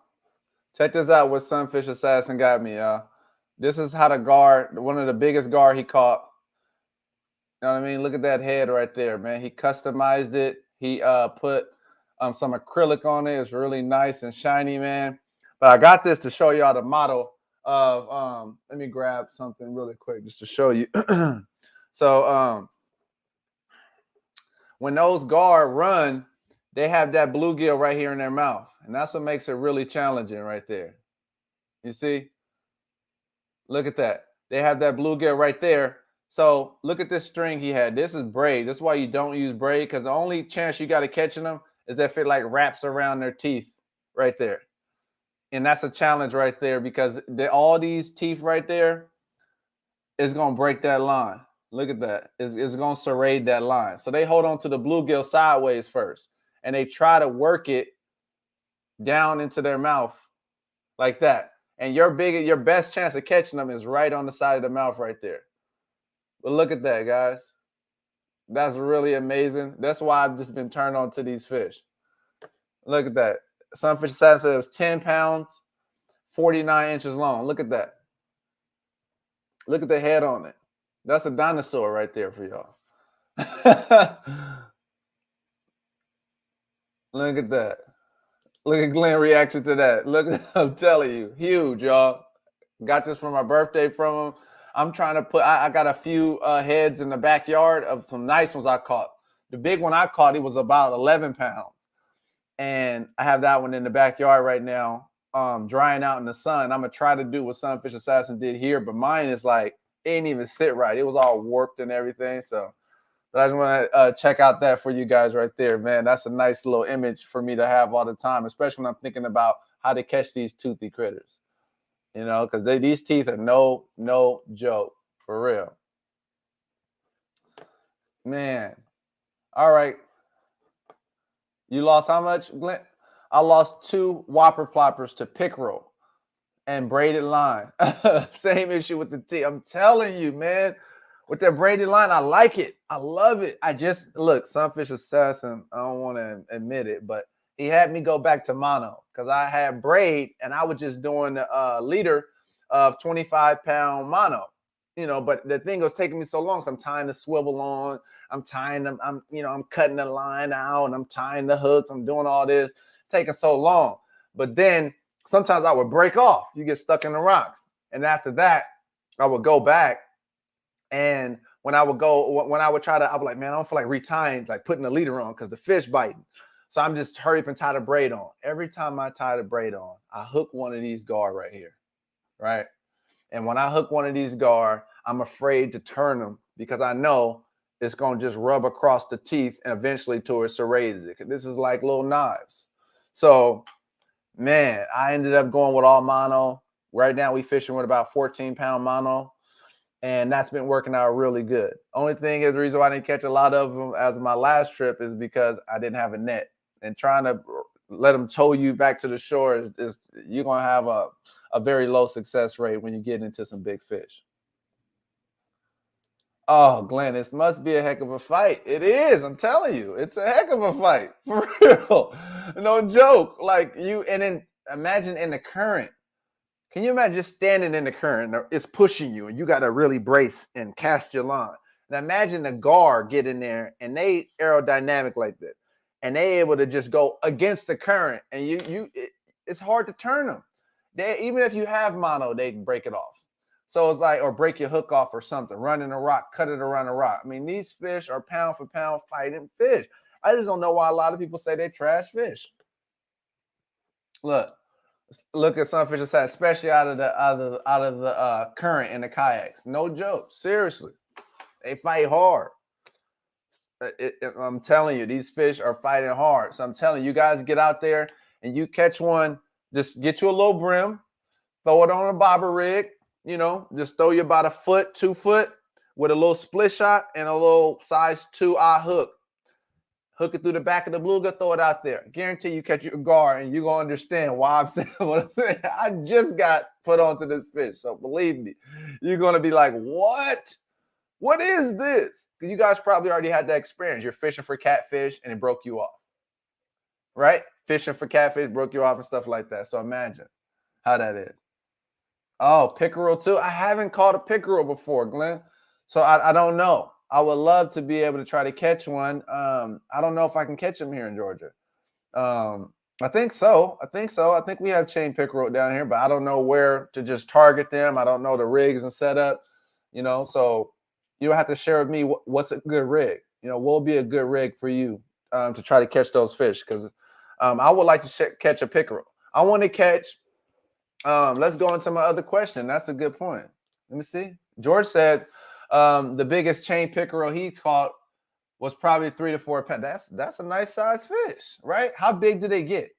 Check this out what Sunfish Assassin got me, y'all. This is how the gar, one of the biggest gar he caught. You know what I mean? Look at that head right there, man. He customized it. He put some acrylic on it. It's really nice and shiny, man. But I got this to show y'all the model of let me grab something really quick just to show you. So when those gar run, they have that bluegill right here in their mouth. And that's what makes it really challenging right there. You see? Look at that. They have that bluegill right there. So look at this string he had. This is braid. That's why you don't use braid, because the only chance you got of catching them is if it like wraps around their teeth right there. And that's a challenge right there, because all these teeth right there is going to break that line. Look at that. It's going to serrate that line. So they hold on to the bluegill sideways first, and they try to work it down into their mouth like that. And your best chance of catching them is right on the side of the mouth right there. But look at that, guys. That's really amazing. That's why I've just been turned on to these fish. Look at that. Sunfish Assassin said it was 10 pounds, 49 inches long. Look at that. Look at the head on it. That's a dinosaur right there for y'all. Look at that. Look at Glenn's reaction to that. Look, I'm telling you, huge, y'all. Got this for my birthday from him. I'm trying to put, I got a few heads in the backyard of some nice ones I caught. The big one I caught, it was about 11 pounds. And I have that one in the backyard right now, drying out in the sun. I'm going to try to do what Sunfish Assassin did here, but mine is like, it didn't even sit right. It was all warped and everything. So, but I just want to check out that for you guys right there, man. That's a nice little image for me to have all the time, especially when I'm thinking about how to catch these toothy critters. You know, because these teeth are no joke, for real. Man. All right. You lost how much, Glenn? I lost 2 whopper ploppers to pickerel and braided line. Same issue with the teeth. I'm telling you, man. With that braided line, I like it. I love it. I just, look, Sunfish Assassin, I don't want to admit it, but he had me go back to mono because I had braid and I was just doing the leader of 25-pound mono, you know, but the thing was taking me so long. So I'm tying the swivel on, I'm tying them, I'm cutting the line out and I'm tying the hooks. I'm doing all this. It's taking so long. But then sometimes I would break off. You get stuck in the rocks. And after that, I would go back. And when I would try to, I was like, man, I don't feel like retying, like putting the leader on because the fish biting. So I'm just hurry up and tie the braid on. Every time I tie the braid on, I hook one of these gar right here, right? And when I hook one of these gar, I'm afraid to turn them because I know it's going to just rub across the teeth and eventually to it serrates it. This is like little knives. So, man, I ended up going with all mono. Right now we fishing with about 14-pound mono. And that's been working out really good. Only thing is the reason why I didn't catch a lot of them as my last trip is because I didn't have a net. And trying to let them tow you back to the shore is you're going to have a very low success rate when you get into some big fish. Oh, Glenn, this must be a heck of a fight. It is. I'm telling you, it's a heck of a fight. For real. No joke. Like and then imagine in the current. Can you imagine just standing in the current? It's pushing you, and you got to really brace and cast your line. Now imagine the gar get in there, and they aerodynamic like this, and they able to just go against the current, and it's hard to turn them. Even if you have mono, they can break it off. So it's like, or break your hook off or something, running a rock, cut it around a rock. I mean, these fish are pound for pound fighting fish. I just don't know why a lot of people say they trash fish. Look at Sunfish Assassin, especially out of the current in the kayaks. No joke, seriously, they fight hard. I'm telling you, these fish are fighting hard. So I'm telling you, guys get out there and you catch one. Just get you a low brim, throw it on a bobber rig. Just throw you about a foot, 2 foot, with a little split shot and a little size 2 hook. Hook it through the back of the beluga, throw it out there. Guarantee you catch your gar, and you're gonna understand why I'm saying what I'm saying. I just got put onto this fish, so believe me, you're gonna be like, "What? What is this?" You guys probably already had that experience. You're fishing for catfish, and it broke you off, right? Fishing for catfish broke you off and stuff like that. So imagine how that is. Oh, pickerel too. I haven't caught a pickerel before, Glenn. So I don't know. I would love to be able to try to catch one. I don't know if I can catch them here in Georgia. I think so. I think we have chain pickerel down here, but I don't know where to just target them. I don't know the rigs and setup, so you don't have to share with me what's a good rig. What will be a good rig for you to try to catch those fish, because I would like to catch a pickerel. I want to catch. Let's go into my other question. That's a good point. Let me see. George said the biggest chain pickerel he caught was probably 3 to 4 pounds. That's a nice size fish, right? How big do they get?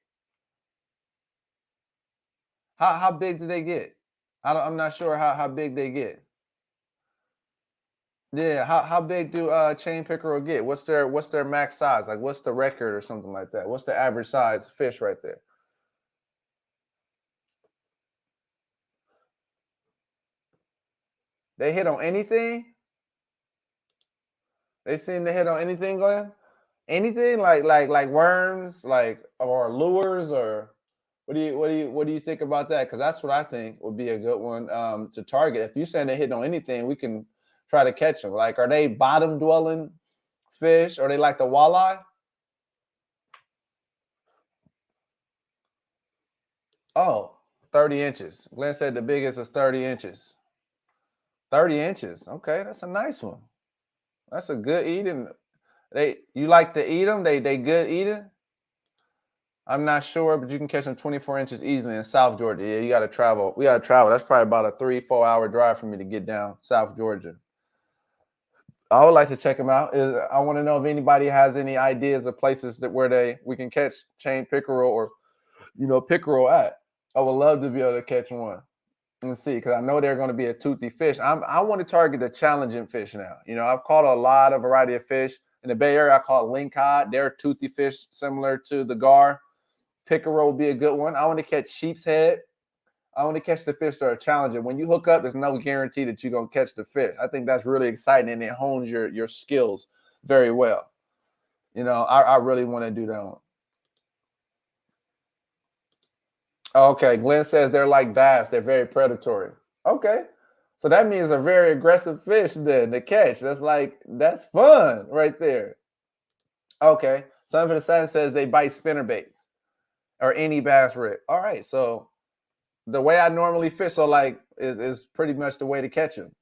How big do they get? I'm not sure how big they get. Yeah, how big do chain pickerel get? What's their max size? Like, what's the record or something like that? What's the average size fish right there? They hit on anything? They seem to hit on anything, Glenn? Anything like worms, or lures, or what do you think about that? Because that's what I think would be a good one to target. If you're saying they hit on anything, we can try to catch them. Like, are they bottom dwelling fish? Or they like the walleye? Oh, 30 inches. Glenn said the biggest is 30 inches. 30 inches. Okay, that's a nice one. That's a good eating. You like to eat them? They good eating? I'm not sure, but you can catch them 24 inches easily in South Georgia. Yeah, you got to travel. We got to travel. That's probably about a 3-4 hour drive for me to get down South Georgia. I would like to check them out. I want to know if anybody has any ideas of places where we can catch chain pickerel or pickerel at. I would love to be able to catch one and see, because I know they're going to be a toothy fish. I want to target the challenging fish now. I've caught a lot of variety of fish in the Bay Area. I caught lingcod. They're toothy fish similar to the gar. Pickerel will be a good one. I want to catch sheep's head. I want to catch the fish that are challenging. When you hook up, there's no guarantee that you're going to catch the fish. I think that's really exciting, and it hones your skills very well. I really want to do that one. Okay, Glenn says they're like bass. They're very predatory. Okay, so that means a very aggressive fish then to catch. That's fun right there. Okay, Son of the Sun says they bite spinner baits or any bass rig. All right, so the way I normally fish, is pretty much the way to catch them.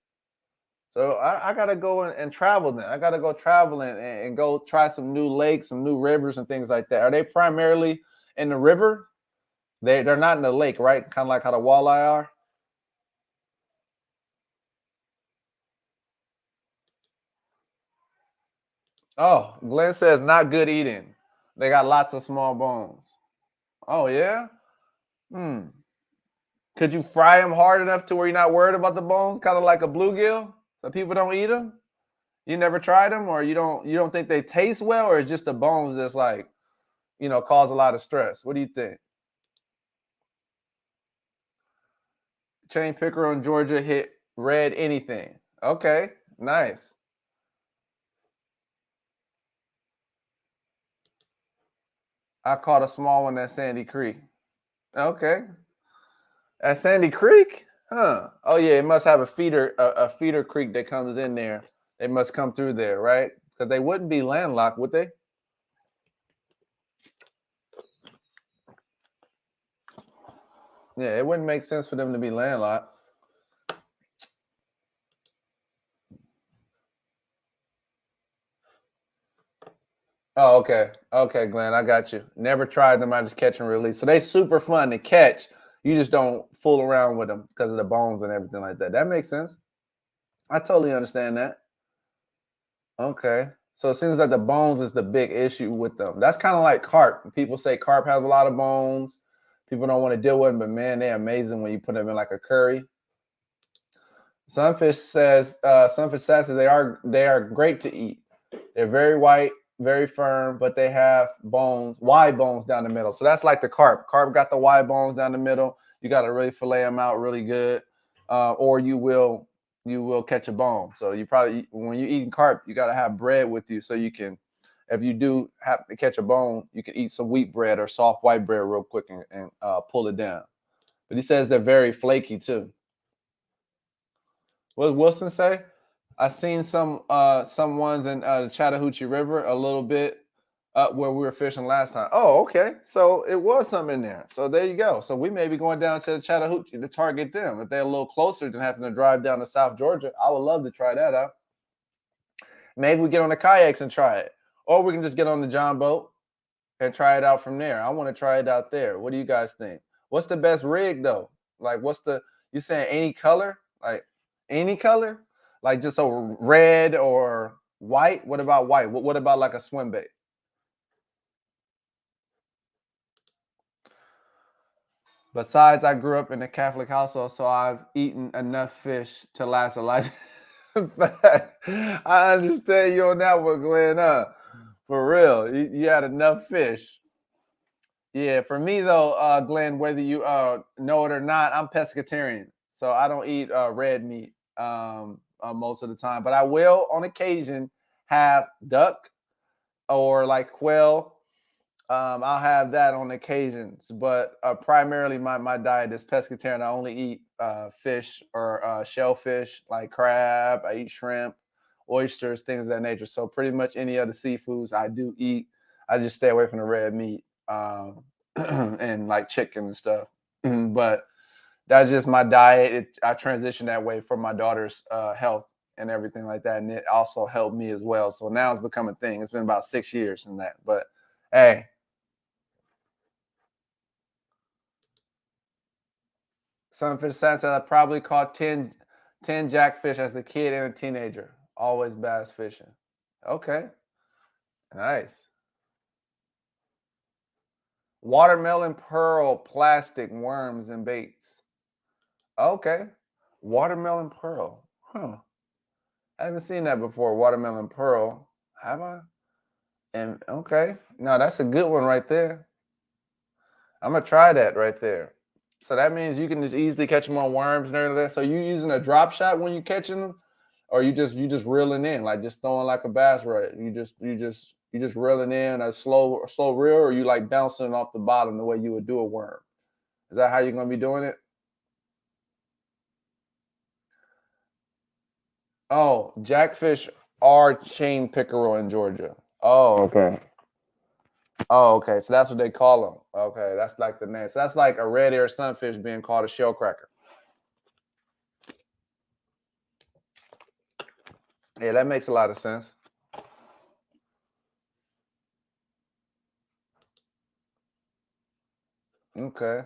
So I gotta go and travel then. I gotta go traveling and go try some new lakes, some new rivers, and things like that. Are they primarily in the river? They're not in the lake, right? Kind of like how the walleye are. Oh, Glenn says not good eating. They got lots of small bones. Oh yeah. Hmm. Could you fry them hard enough to where you're not worried about the bones, kind of like a bluegill, so people don't eat them? You never tried them, or you don't think they taste well, or it's just the bones that's cause a lot of stress? What do you think? Chain pickerel in Georgia hit red anything. Okay, nice. I caught a small one at Sandy Creek. Okay. At Sandy Creek? Huh. Oh yeah, it must have a feeder creek that comes in there. They must come through there, right? Because they wouldn't be landlocked, would they? Yeah, it wouldn't make sense for them to be landlocked. Oh, okay. Okay, Glenn, I got you. Never tried them. I just catch and release. So they super fun to catch. You just don't fool around with them because of the bones and everything like that. That makes sense. I totally understand that. Okay. So it seems like the bones is the big issue with them. That's kind of like carp. People say carp has a lot of bones. People don't want to deal with them, but man, they're amazing when you put them in like a curry. Sunfish says they are great to eat. They're very white, very firm, but they have bones, wide bones down the middle. So that's like the carp. Carp got the wide bones down the middle. You got to really fillet them out really good, or you will catch a bone. So you probably, when you're eating carp, you got to have bread with you so you can, if you do have to catch a bone, you can eat some wheat bread or soft white bread real quick and pull it down. But he says they're very flaky too. What did Wilson say? I seen some ones in the Chattahoochee River a little bit where we were fishing last time. Oh, okay. So it was some in there. So there you go. So we may be going down to the Chattahoochee to target them if they're a little closer than having to drive down to South Georgia. I would love to try that out. Maybe we get on the kayaks and try it, or we can just get on the John boat and try it out from there. I want to try it out there. What do you guys think? What's the best rig though? Like, you saying any color? Like any color? Like just a red or white? What about white? What about like a swim bait? Besides, I grew up in a Catholic household, so I've eaten enough fish to last a life. I understand you on that one, Glenn. For real, you had enough fish. Yeah, for me though, Glenn, whether you know it or not, I'm pescatarian, so I don't eat red meat most of the time. But I will, on occasion, have duck or like quail. I'll have that on occasions, but primarily my diet is pescatarian. I only eat fish or shellfish like crab. I eat shrimp, oysters, things of that nature. So pretty much any other seafoods I do eat. I just stay away from the red meat and like chicken and stuff. But that's just my diet. I transitioned that way for my daughter's health and everything like that, and it also helped me as well. So now it's become a thing. It's been about 6 years in that, but hey. Sunfish says I probably caught 10 jackfish as a kid and a teenager. Always bass fishing. Okay, nice. Watermelon pearl, plastic, worms, and baits. Okay, watermelon pearl. Huh. I haven't seen that before. Watermelon pearl. Have I? And okay, no, that's a good one right there. I'm gonna try that right there. So that means you can just easily catch them on worms and everything like that. So you using a drop shot when you catching them, or you just reeling in, like just throwing like a bass rod. You just reeling in a slow reel, or you like bouncing it off the bottom the way you would do a worm. Is that how you're gonna be doing it? Oh, jackfish are chain pickerel in Georgia. Oh, okay. Oh, okay. So that's what they call them. Okay, that's like the name. So that's like a red ear sunfish being called a shell cracker. Yeah, that makes a lot of sense. Okay.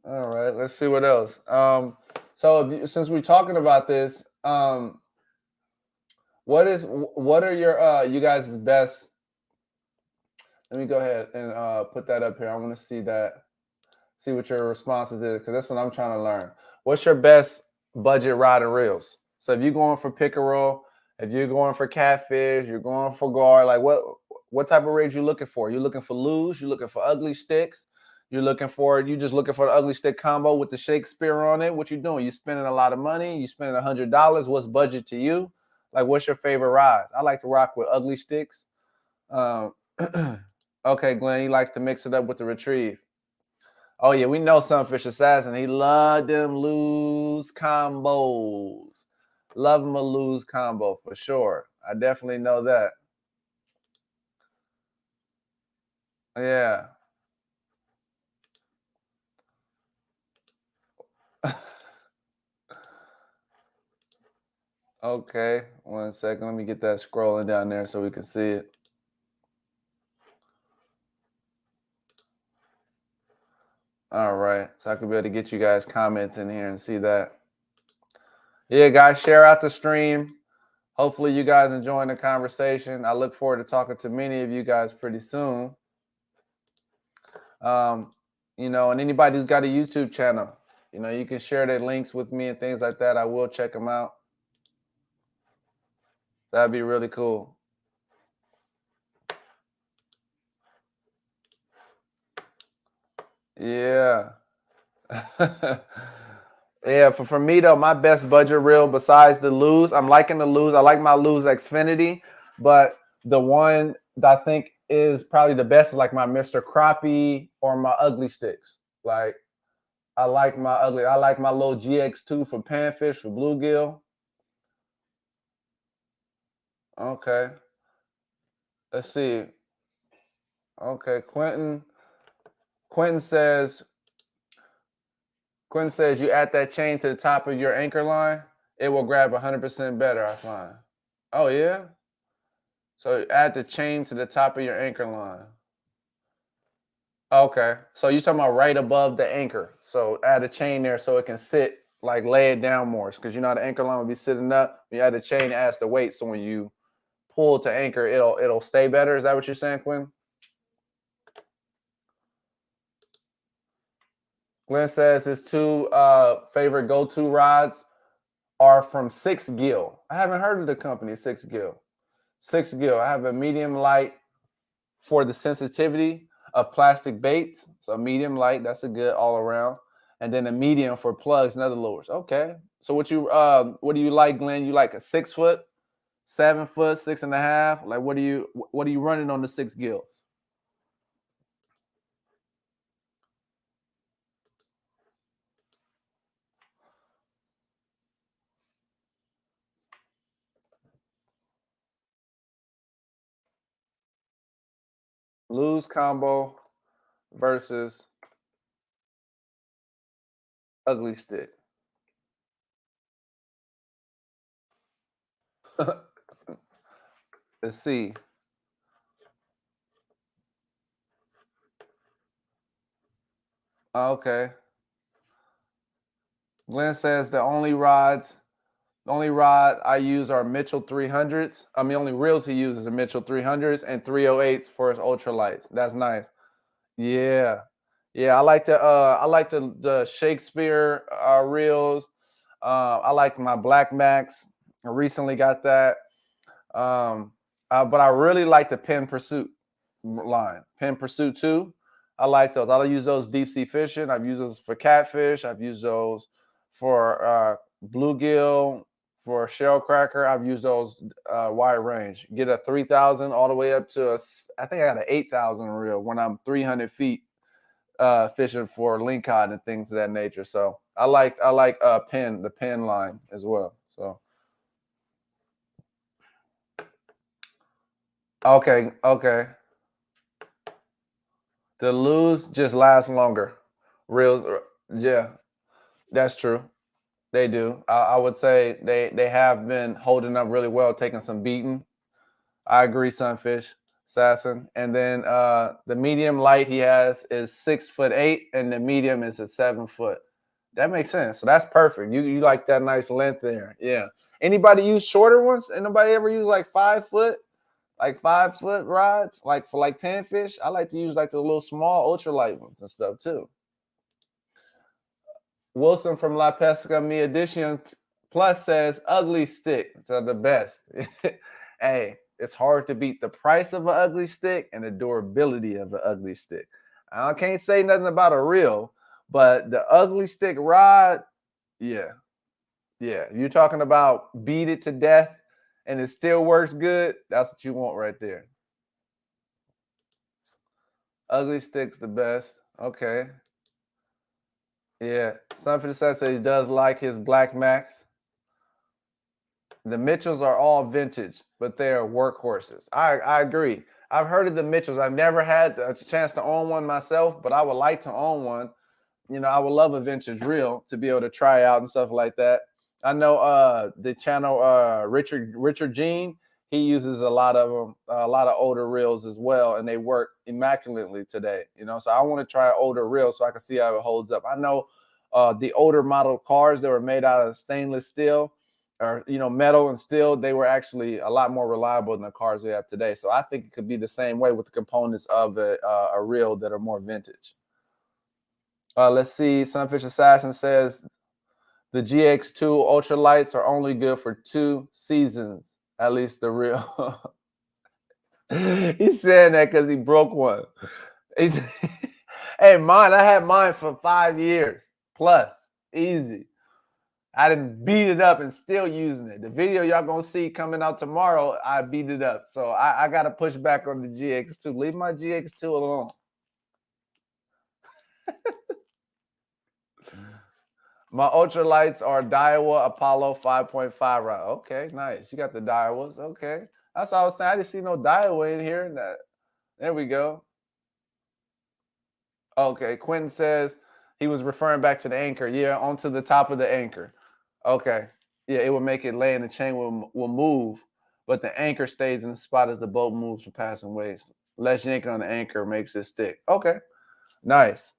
All right. Let's see what else. So since we're talking about this, what are your you guys' best? Let me go ahead and put that up here. I want to see that, see what your responses is, because that's what I'm trying to learn. What's your best budget rod and reels? So if you're going for pickerel, if you're going for catfish, you're going for gar, like what type of rigs you looking for? You looking for loose? You looking for ugly sticks? You just looking for the ugly stick combo with the Shakespeare on it? What you doing? You spending a lot of money? You spending $100? What's budget to you? Like, what's your favorite rods? I like to rock with ugly sticks. Um, okay, Glenn, he likes to mix it up with the retrieve. Oh yeah, we know Sunfish Assassin. He loved them loose combos. Love him a loose combo for sure. I definitely know that. Yeah. Okay, 1 second. Let me get that scrolling down there so we can see it. All right, so I could be able to get you guys comments in here and see that. Yeah, guys, share out the stream. Hopefully you guys enjoying the conversation. I look forward to talking to many of you guys pretty soon. You know, and anybody who's got a YouTube channel, you know, you can share their links with me and things like that. I will check them out. That'd be really cool. Yeah. Yeah, for me though, my best budget reel besides the Lose, I'm liking the Lose. I like my Lose Xfinity, but the one that I think is probably the best is like my Mr. Crappie or my Ugly Sticks. Like I like my little GX2 for panfish, for bluegill. Okay. Let's see. Okay, Quentin says you add that chain to the top of your anchor line, it will grab 100% better, I find. Oh yeah? So add the chain to the top of your anchor line. Okay. So you're talking about right above the anchor. So add a chain there so it can sit, like lay it down more. Because you know the anchor line will be sitting up. You add a chain, it adds the weight. So when you pull to anchor, it'll stay better. Is that what you're saying, Quinn? Glenn says his two favorite go-to rods are from 6Gill. I haven't heard of the company 6Gill. 6Gill. I have a medium light for the sensitivity of plastic baits. So medium light, that's a good all around. And then a medium for plugs and other lures. Okay. So what do you like, Glenn? You like a 6 foot, 7 foot, 6.5? Like what are you running on the 6Gills? Lose combo versus ugly stick. Let's see. Okay. Glenn says the only rod I use are Mitchell 300s. I mean, only reels he uses are Mitchell 300s and 308s for his ultralights. That's nice. Yeah. Yeah, I like the Shakespeare reels. I like my Black Max. I recently got that. But I really like the Penn Pursuit line. Penn Pursuit 2. I like those. I use those deep sea fishing. I've used those for catfish. I've used those for bluegill, for shell cracker. I've used those wide range. Get a 3,000 all the way up to I think I got an 8,000 reel when I'm 300 feet fishing for lingcod and things of that nature. So I like the Penn line as well. So okay. The Lose just lasts longer. Reels, yeah, that's true. They do. I would say they have been holding up really well, taking some beating. I agree, Sunfish Assassin. And then the medium light he has is 6'8", and the medium is a 7 foot. That makes sense. So that's perfect. You like that nice length there. Yeah. Anybody use shorter ones? Anybody ever use like 5 foot? Like 5 foot rods, like for like panfish? I like to use like the little small ultralight ones and stuff too. Wilson from La Pesca Mi Edition Plus says ugly sticks are the best. Hey, it's hard to beat the price of an ugly stick and the durability of an ugly stick. I can't say nothing about a reel, but the ugly stick rod, yeah. You're talking about beat it to death and it still works good. That's what you want right there. Ugly stick's the best. Okay. Yeah. Something says he does like his Black Max. The Mitchells are all vintage, but they are workhorses. I agree. I've heard of the Mitchells. I've never had a chance to own one myself, but I would like to own one. You know, I would love a vintage reel to be able to try out and stuff like that. I know the channel Richard Jean, he uses a lot of them, a lot of older reels as well, and they work immaculately today. You know, so I want to try older reels so I can see how it holds up. I know the older model cars that were made out of stainless steel or metal and steel, they were actually a lot more reliable than the cars we have today. So I think it could be the same way with the components of a reel that are more vintage. Let's see. Sunfish Assassin says the GX2 ultralights are only good for 2 seasons, at least the real. He's saying that because he broke one. Hey, I had mine for 5 years plus, easy. I didn't beat it up and still using it. The video y'all gonna see coming out tomorrow, I beat it up. So I gotta push back on the GX2. Leave my GX2 alone. My ultralights are Daiwa Apollo 5.5 rod. Okay, nice. You got the Daiwas. Okay. That's all I was saying. I didn't see no Daiwa in here. There we go. Okay. Quentin says he was referring back to the anchor. Yeah, onto the top of the anchor. Okay. Yeah, it will make it lay and the chain will move, but the anchor stays in the spot as the boat moves for passing waves. Less yanking on the anchor makes it stick. Okay. Nice.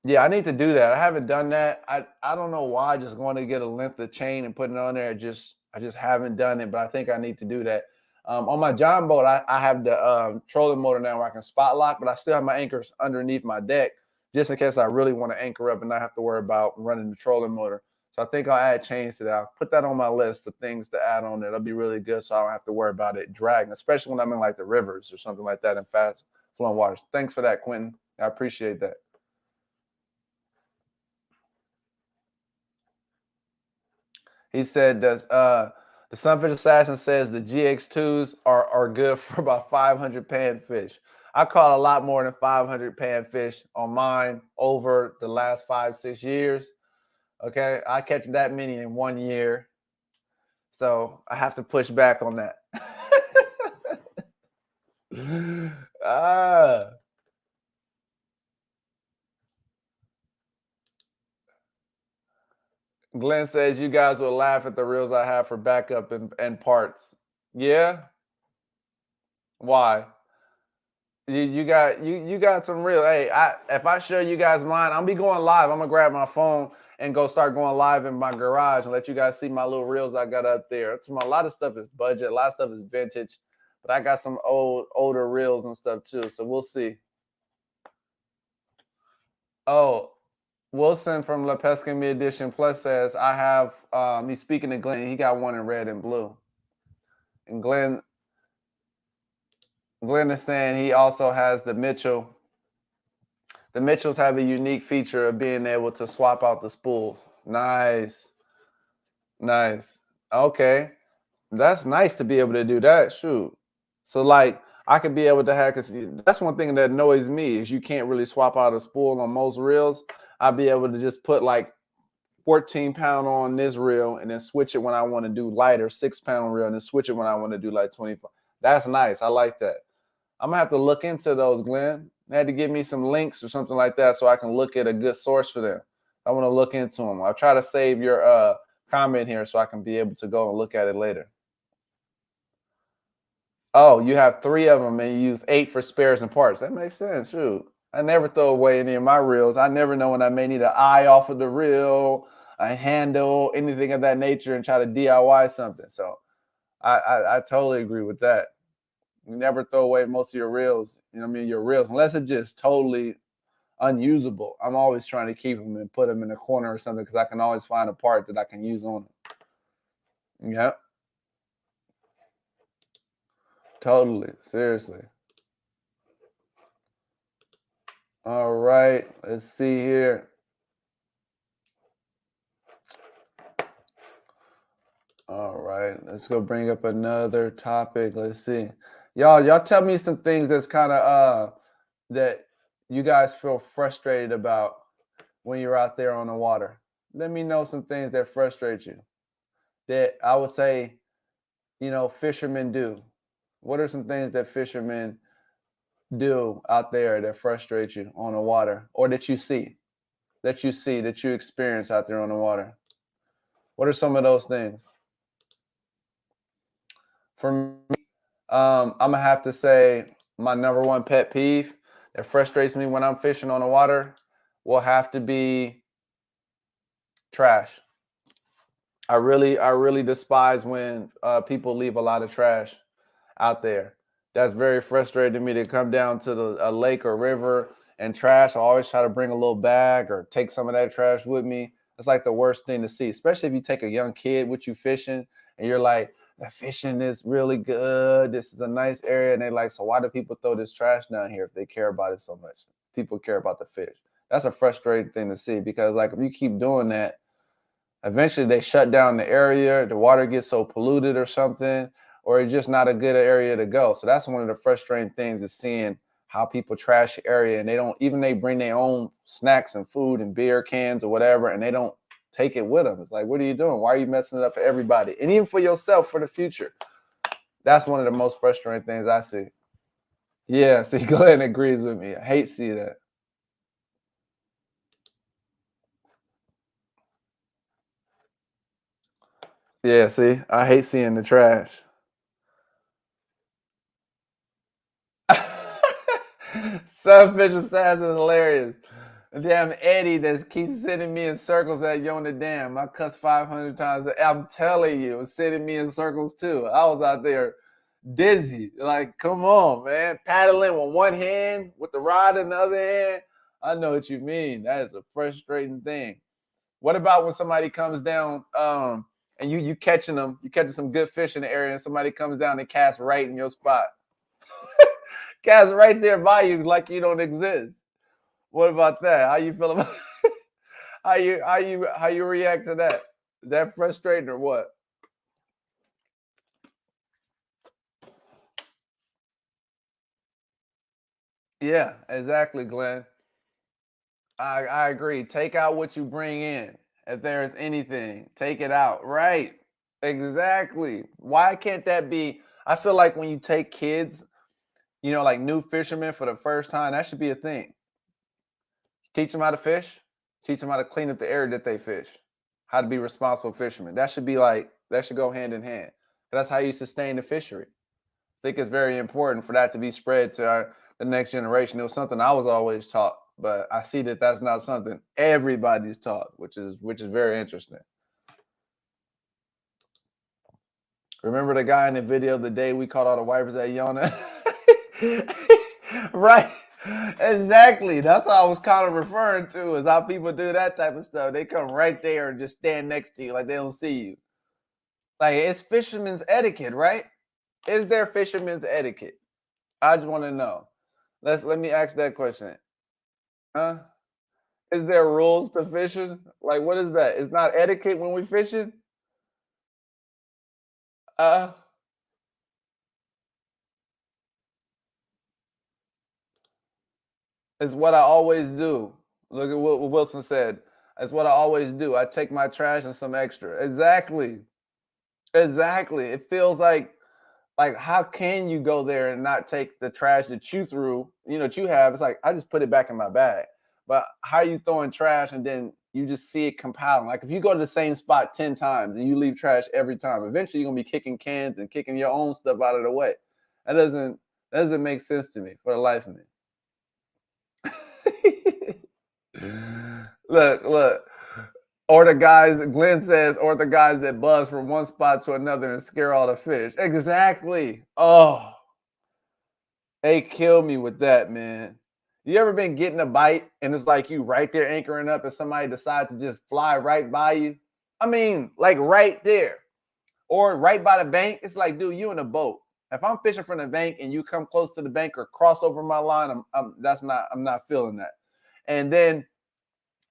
Yeah, I need to do that. I haven't done that. I don't know why. I just going to get a length of chain and put it on there. I just haven't done it, but I think I need to do that. On my John boat, I have the trolling motor now where I can spot lock, but I still have my anchors underneath my deck just in case I really want to anchor up and not have to worry about running the trolling motor. So I think I'll add chains to that. I'll put that on my list for things to add on there. That'll be really good, so I don't have to worry about it dragging, especially when I'm in like the rivers or something like that in fast flowing waters. Thanks for that, Quentin. I appreciate that. He said that the Sunfish Assassin says the GX2s are good for about 500 panfish. I caught a lot more than 500 panfish on mine over the last 5-6 years. Okay, I catch that many in 1 year, so I have to push back on that. ah. Glenn says you guys will laugh at the reels I have for backup and parts. Yeah. Why? You got some real. Hey, if I show you guys mine, I'll be going live. I'm gonna grab my phone and go start going live in my garage and let you guys see my little reels I got up there. A lot of stuff is budget, a lot of stuff is vintage, but I got some older reels and stuff too. So we'll see. Oh, Wilson from La Pesca Me Edition Plus says I have. He's speaking to Glenn. He got one in red and blue, and Glenn is saying he also has the Mitchell. The Mitchells have a unique feature of being able to swap out the spools. Nice. Nice. Okay. That's nice to be able to do that. Shoot. So like I could be able to have, because that's one thing that annoys me is you can't really swap out a spool on most reels. I'd be able to just put like 14 pound on this reel and then switch it when I want to do lighter 6-pound reel and then switch it when I want to do like 25. That's nice. I like that. I'm gonna have to look into those, Glenn. They had to give me some links or something like that so I can look at a good source for them. I want to look into them. I'll try to save your comment here so I can be able to go and look at it later. Oh, you have 3 of them and you use 8 for spares and parts. That makes sense. Shoot. I never throw away any of my reels. I never know when I may need an eye off of the reel, a handle, anything of that nature, and try to DIY something. So I totally agree with that. You never throw away most of your reels, your reels, unless it's just totally unusable. I'm always trying to keep them and put them in a corner or something because I can always find a part that I can use on them. Yep. Totally. Seriously. All right. Let's see here. All right. Let's go bring up another topic. Let's see. Y'all tell me some things that's kind of that you guys feel frustrated about when you're out there on the water. Let me know some things that frustrate you that I would say, fishermen do. What are some things that fishermen do out there that frustrate you on the water or that you experience out there on the water? What are some of those things? For me, I'm gonna have to say my number one pet peeve that frustrates me when I'm fishing on the water will have to be trash. I really despise when people leave a lot of trash out there. That's very frustrating to me to come down to a lake or river and trash. I always try to bring a little bag or take some of that trash with me. It's like the worst thing to see, especially if you take a young kid with you fishing and you're like, the fishing is really good. This is a nice area. And they're like, so why do people throw this trash down here if they care about it so much? People care about the fish. That's a frustrating thing to see because like if you keep doing that, eventually they shut down the area, the water gets so polluted or something, or it's just not a good area to go. So that's one of the frustrating things is seeing how people trash the area and they bring their own snacks and food and beer cans or whatever, and they don't take it with them. It's like, what are you doing? Why are you messing it up for everybody? And even for yourself for the future. That's one of the most frustrating things I see. Yeah, see, Glenn agrees with me. I hate seeing that. Yeah, see, I hate seeing the trash. Sunfish Assassin is hilarious. Damn Eddie that keeps sending me in circles at Yona Dam. I cuss 500 times. I'm telling you, it's sending me in circles too. I was out there dizzy. Like, come on, man. Paddling with one hand, with the rod in the other hand. I know what you mean. That is a frustrating thing. What about when somebody comes down and you catching them, you catching some good fish in the area and somebody comes down and casts right in your spot? Cast right there by you like you don't exist. What about that? How you feel about how you react to that? Is that frustrating or what? Yeah, exactly, Glenn. I agree. Take out what you bring in. If there is anything, take it out. Right. Exactly. Why can't that be? I feel like when you take kids, like new fishermen for the first time, that should be a thing. Teach them how to fish, teach them how to clean up the area that they fish, how to be responsible fishermen. That should go hand in hand. That's how you sustain the fishery. I think it's very important for that to be spread to the next generation. It was something I was always taught, but I see that that's not something everybody's taught, which is very interesting. Remember the guy in the video the day we caught all the wipers at Yona? Right. Exactly. That's what I was kind of referring to is how people do that type of stuff. They come right there and just stand next to you like they don't see you. Like it's fisherman's etiquette, right? Is there fisherman's etiquette? I just want to know. Let me ask that question. Huh? Is there rules to fishing? Like what is that? It's not etiquette when we fishing? Uh It's what I always do. Look at what Wilson said. It's what I always do. I take my trash and some extra. Exactly. Exactly. It feels like how can you go there and not take the trash that you threw, that you have? It's like I just put it back in my bag. But how are you throwing trash and then you just see it compiling? Like if you go to the same spot 10 times and you leave trash every time, eventually you're gonna be kicking cans and kicking your own stuff out of the way. That doesn't make sense to me for the life of me. Look. Or the guys, Glenn says, or the guys that buzz from one spot to another and scare all the fish. Exactly. Oh, they kill me with that, man. You ever been getting a bite and it's like you right there anchoring up and somebody decides to just fly right by you? I mean, like right there. Or right by the bank. It's like, dude, you in a boat. If I'm fishing from the bank and you come close to the bank or cross over my line, I'm not feeling that. And then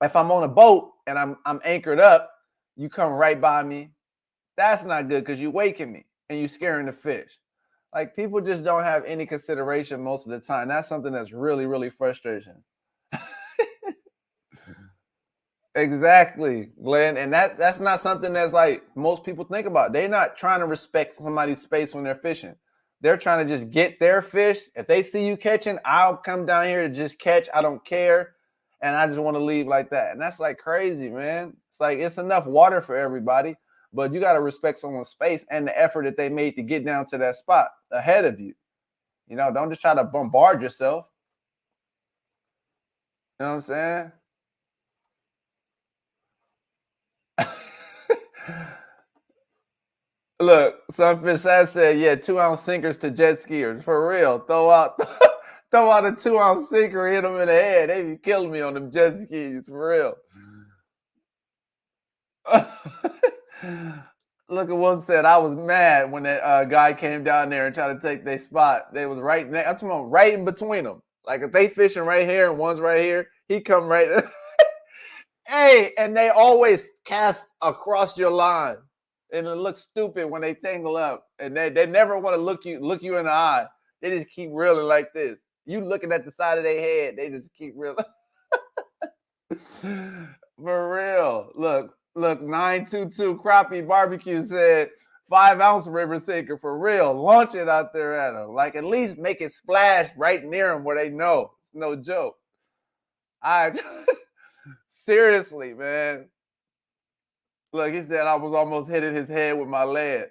if I'm on a boat and I'm anchored up, you come right by me. That's not good because you're waking me and you're scaring the fish. Like people just don't have any consideration most of the time. That's something that's really, really frustrating. Exactly, Glenn. And that's not something that's like most people think about. They're not trying to respect somebody's space when they're fishing. They're trying to just get their fish. If they see you catching, I'll come down here to just catch. I don't care. and I just want to leave like that. And that's like crazy, man. It's like it's enough water for everybody, but you got to respect someone's space and the effort that they made to get down to that spot ahead of you. You know, don't just try to bombard yourself. You know what I'm saying? Look, Sunfish said, yeah, 2-ounce sinkers to jet skiers. For real. Throw out throw out a 2-ounce sinker, hit them in the head. They be killing me on them jet skis, for real. Look at what said. I was mad when that guy came down there and tried to take their spot. They was right next. I'm talking about right in between them. Like if they fishing right here and one's right here, he come right. Hey, and they always cast across your line, and it looks stupid when they tangle up, and they never want to look you in the eye. They just keep reeling like this. You looking at the side of their head, they just keep reeling. For real. Look, 922 Crappie Barbecue said 5-ounce river sinker for real. Launch it out there at them. Like at least make it splash right near them where they know. It's no joke. Seriously, man. Look, he said I was almost hitting his head with my lead.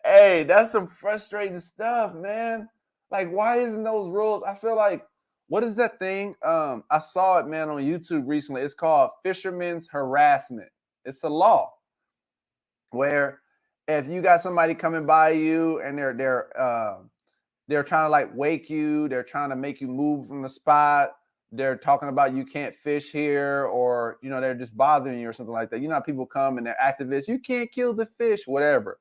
Hey, that's some frustrating stuff, man. Like, why isn't those rules? I feel like, what is that thing? I saw it, man, on YouTube recently. It's called fisherman's harassment. It's a law where if you got somebody coming by you and they're trying to like wake you, they're trying to make you move from the spot, they're talking about you can't fish here, or you know, they're just bothering you or something like that. You know how people come and they're activists, you can't kill the fish, whatever.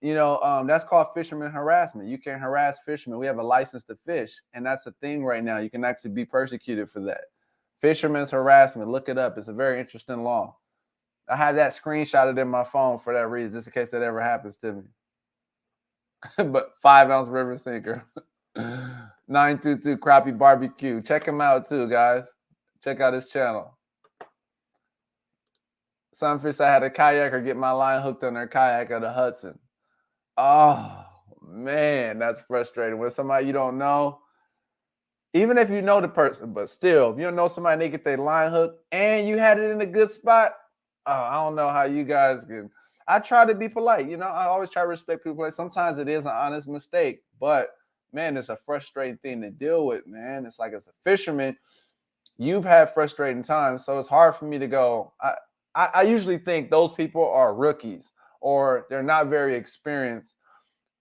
You know, that's called fisherman harassment. You can harass fishermen. We have a license to fish, and that's a thing right now. You can actually be persecuted for that. Fisherman's harassment. Look it up. It's a very interesting law. I had that screenshotted in my phone for that reason, just in case that ever happens to me. But 5-ounce river sinker. 922 Crappie Barbecue. Check him out too, guys. Check out his channel. Sunfish, I had a kayaker get my line hooked on their kayak at the Hudson. Oh, man, that's frustrating. When somebody you don't know, even if you know the person, but still, if you don't know somebody, they get their line hooked and you had it in a good spot. Oh, I don't know how you guys can. I try to be polite. You know, I always try to respect people. Like sometimes it is an honest mistake, but man, it's a frustrating thing to deal with, man. It's like as a fisherman, you've had frustrating times. So it's hard for me to go. I usually think those people are rookies or they're not very experienced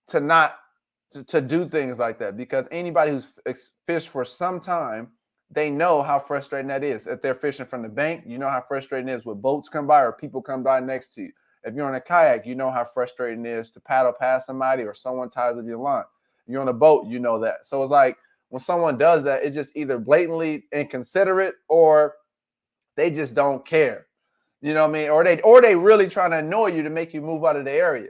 to do things like that, because anybody who's fished for some time, they know how frustrating that is. If they're fishing from the bank, you know how frustrating it is when boats come by or people come by next to you. If you're on a kayak, you know how frustrating it is to paddle past somebody or someone ties up your line. If you're on a boat, you know that. So it's like when someone does that, it's just either blatantly inconsiderate or they just don't care. You know what I mean? Or they really trying to annoy you to make you move out of the area.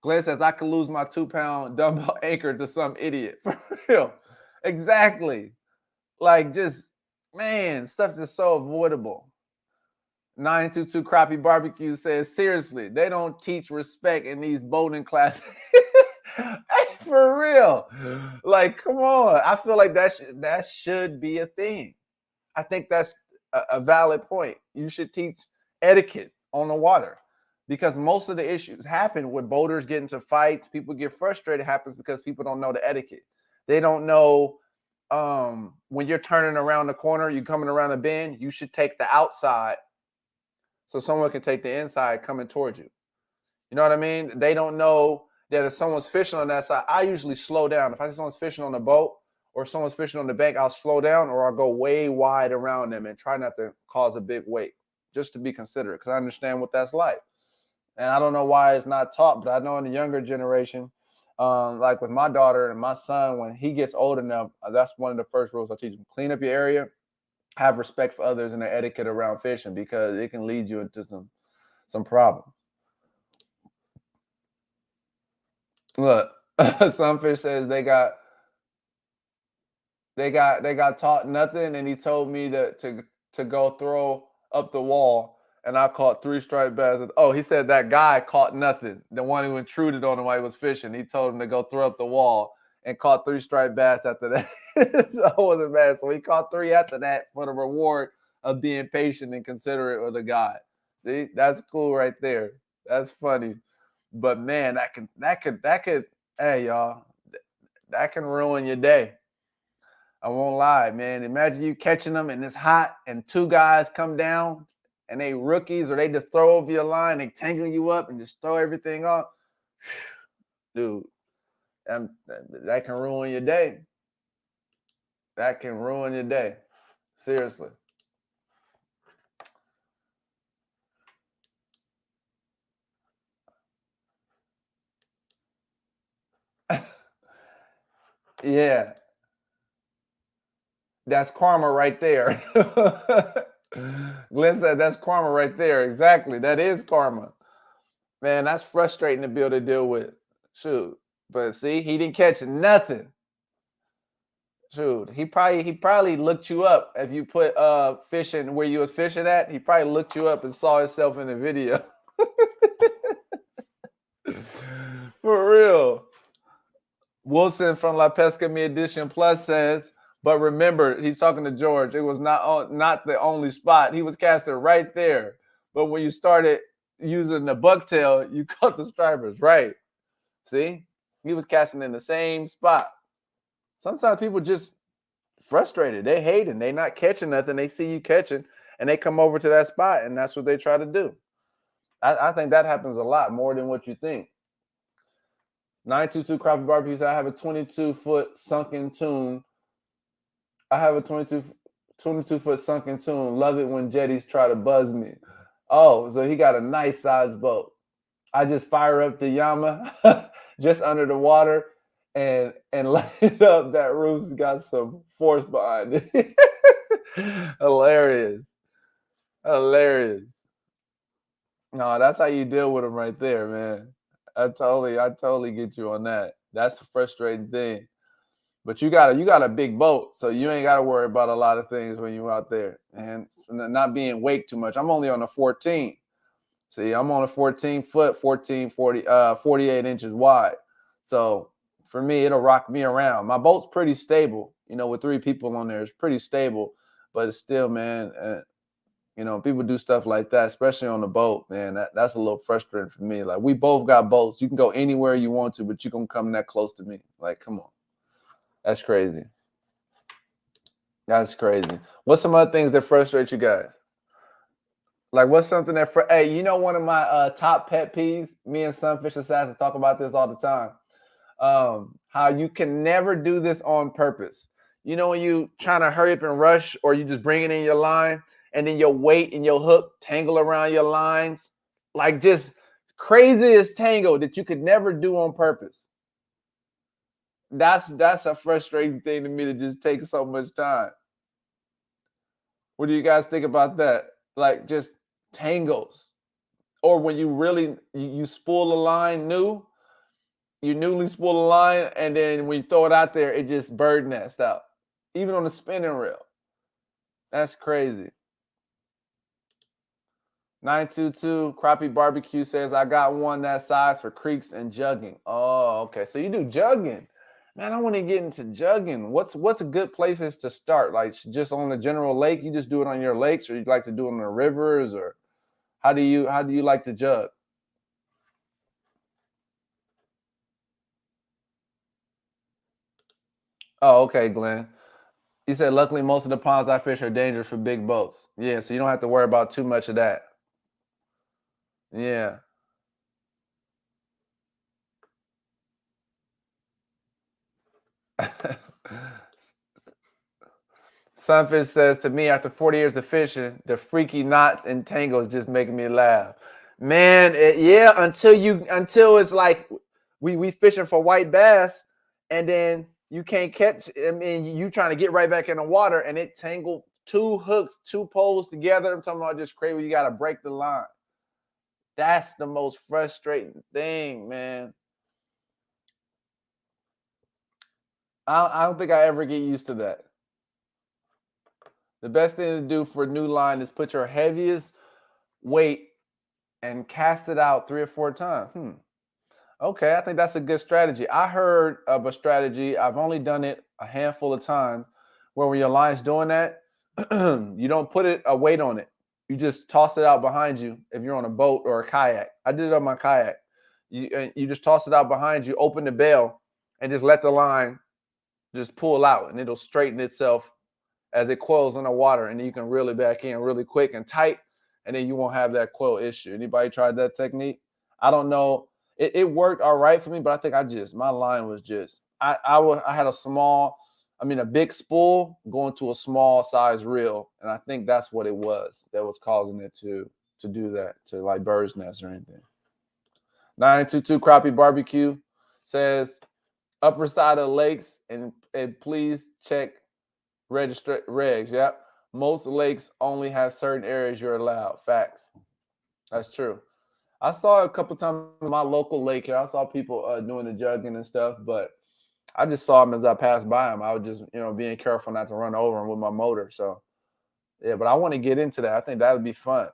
Glenn says, I could lose my 2-pound dumbbell anchor to some idiot. For real. Exactly. Like just, man, stuff that's so avoidable. 922 Crappie Barbecue says, seriously, they don't teach respect in these boating classes. Hey, for real. Like, come on. I feel like that should be a thing. I think that's a valid point. You should teach etiquette on the water, because most of the issues happen when boaters get into fights. People get frustrated. It happens because people don't know the etiquette. They don't know when you're turning around the corner, you're coming around a bend, you should take the outside so someone can take the inside coming towards you. You know what I mean? They don't know that if someone's fishing on that side, I usually slow down. If I see someone's fishing on the boat or someone's fishing on the bank, I'll slow down or I'll go way wide around them and try not to cause a big wake, just to be considerate, because I understand what that's like. And I don't know why it's not taught, but I know in the younger generation, like with my daughter and my son, when he gets old enough, that's one of the first rules I teach him. Clean up your area, have respect for others and the etiquette around fishing, because it can lead you into some problems. Look, Sunfish says they got taught nothing, and he told me to go throw up the wall, and I caught 3 striped bass. Oh, he said that guy caught nothing. The one who intruded on him while he was fishing, he told him to go throw up the wall, and caught 3 striped bass after that. So I wasn't mad. So he caught 3 after that for the reward of being patient and considerate with the guy. See, that's cool right there. That's funny. But man, that could, hey y'all, that can ruin your day. I won't lie, man. Imagine you catching them and it's hot and 2 guys come down and they rookies, or they just throw over your line, they tangle you up and just throw everything off. Dude, that can ruin your day. That can ruin your day. Seriously. Yeah. That's karma right there. Glenn said that's karma right there. Exactly. That is karma. Man, that's frustrating to be able to deal with. Shoot. But see, he didn't catch nothing. Shoot. He probably looked you up. If you put fishing where you was fishing at, he probably looked you up and saw himself in the video. For real. Wilson from La Pesca Mi Edition Plus says, but remember, he's talking to George. It was not the only spot. He was casting right there. But when you started using the bucktail, you caught the stripers. Right. See? He was casting in the same spot. Sometimes people just frustrated. They hating. They not catching nothing. They see you catching, and they come over to that spot, and that's what they try to do. I think that happens a lot more than what you think. 922 Crappie Barbecue said, I have a 22-foot sunken tune. I have a 22-foot sunken tune. Love it when jetties try to buzz me. Oh, so he got a nice sized boat. I just fire up the Yama just under the water and light up. That roof's got some force behind it. Hilarious. No, that's how you deal with them right there, man. I totally get you on that. That's a frustrating thing. But you got a big boat, so you ain't got to worry about a lot of things when you're out there, and not being wake too much. I'm only on a 14. See, I'm on a 14-foot, 48 inches wide. So for me, it'll rock me around. My boat's pretty stable, with 3 people on there. It's pretty stable, but it's still, man, people do stuff like that, especially on the boat, man. That's a little frustrating for me. Like, we both got boats. You can go anywhere you want to, but you can come that close to me. Like, come on. That's crazy. That's crazy. What's some other things that frustrate you guys? Like, what's something that hey, one of my top pet peeves, me and Sunfish Assassin talk about this all the time. How you can never do this on purpose. When you trying to hurry up and rush, or you just bring it in your line, and then your weight and your hook tangle around your lines, like just craziest tangle that you could never do on purpose. That's a frustrating thing to me, to just take so much time. What do you guys think about that? Like, just tangles. Or when you really you spool a line you newly spool a line, and then when you throw it out there, it just bird nest out. Even on the spinning reel. That's crazy. 922 Crappie Barbecue says, I got one that size for creeks and jugging. Oh, okay. So you do jugging. Man, I want to get into jugging. What's a good places to start? Like, just on the general lake? You just do it on your lakes, or you like to do it on the rivers, or how do you like to jug? Oh, okay, Glenn. He said, luckily, most of the ponds I fish are dangerous for big boats. Yeah, so you don't have to worry about too much of that. Yeah. Sunfish says, to me, after 40 years of fishing, the freaky knots and tangles just making me laugh. Man, yeah, until it's like we fishing for white bass, and then you can't catch. I mean, you trying to get right back in the water, and it tangled 2 hooks, 2 poles together. I'm talking about just crazy. You got to break the line. That's the most frustrating thing, man. I don't think I ever get used to that. The best thing to do for a new line is put your heaviest weight and cast it out 3 or 4 times. Okay, I think that's a good strategy. I heard of a strategy. I've only done it a handful of times where when your line's doing that, you don't put a weight on it. You just toss it out behind you if you're on a boat or a kayak. I did it on my kayak. You just toss it out behind you, open the bail, and just let the line just pull out, and it'll straighten itself as it coils in the water, and then you can reel it back in really quick and tight, and then you won't have that coil issue. Anybody tried that technique? I don't know. It worked all right for me, but I think my line was just I had a big spool going to a small size reel, and I think that's what it was that was causing it to do that, to like bird's nest or anything. 922 Crappie Barbecue says upper side of lakes and please check regs. Yep. Most lakes only have certain areas you're allowed. Facts. That's true. I saw a couple times in my local lake here. I saw people doing the jugging and stuff, but I just saw them as I passed by them. I was just, being careful not to run over them with my motor. So, yeah, but I want to get into that. I think that would be fun.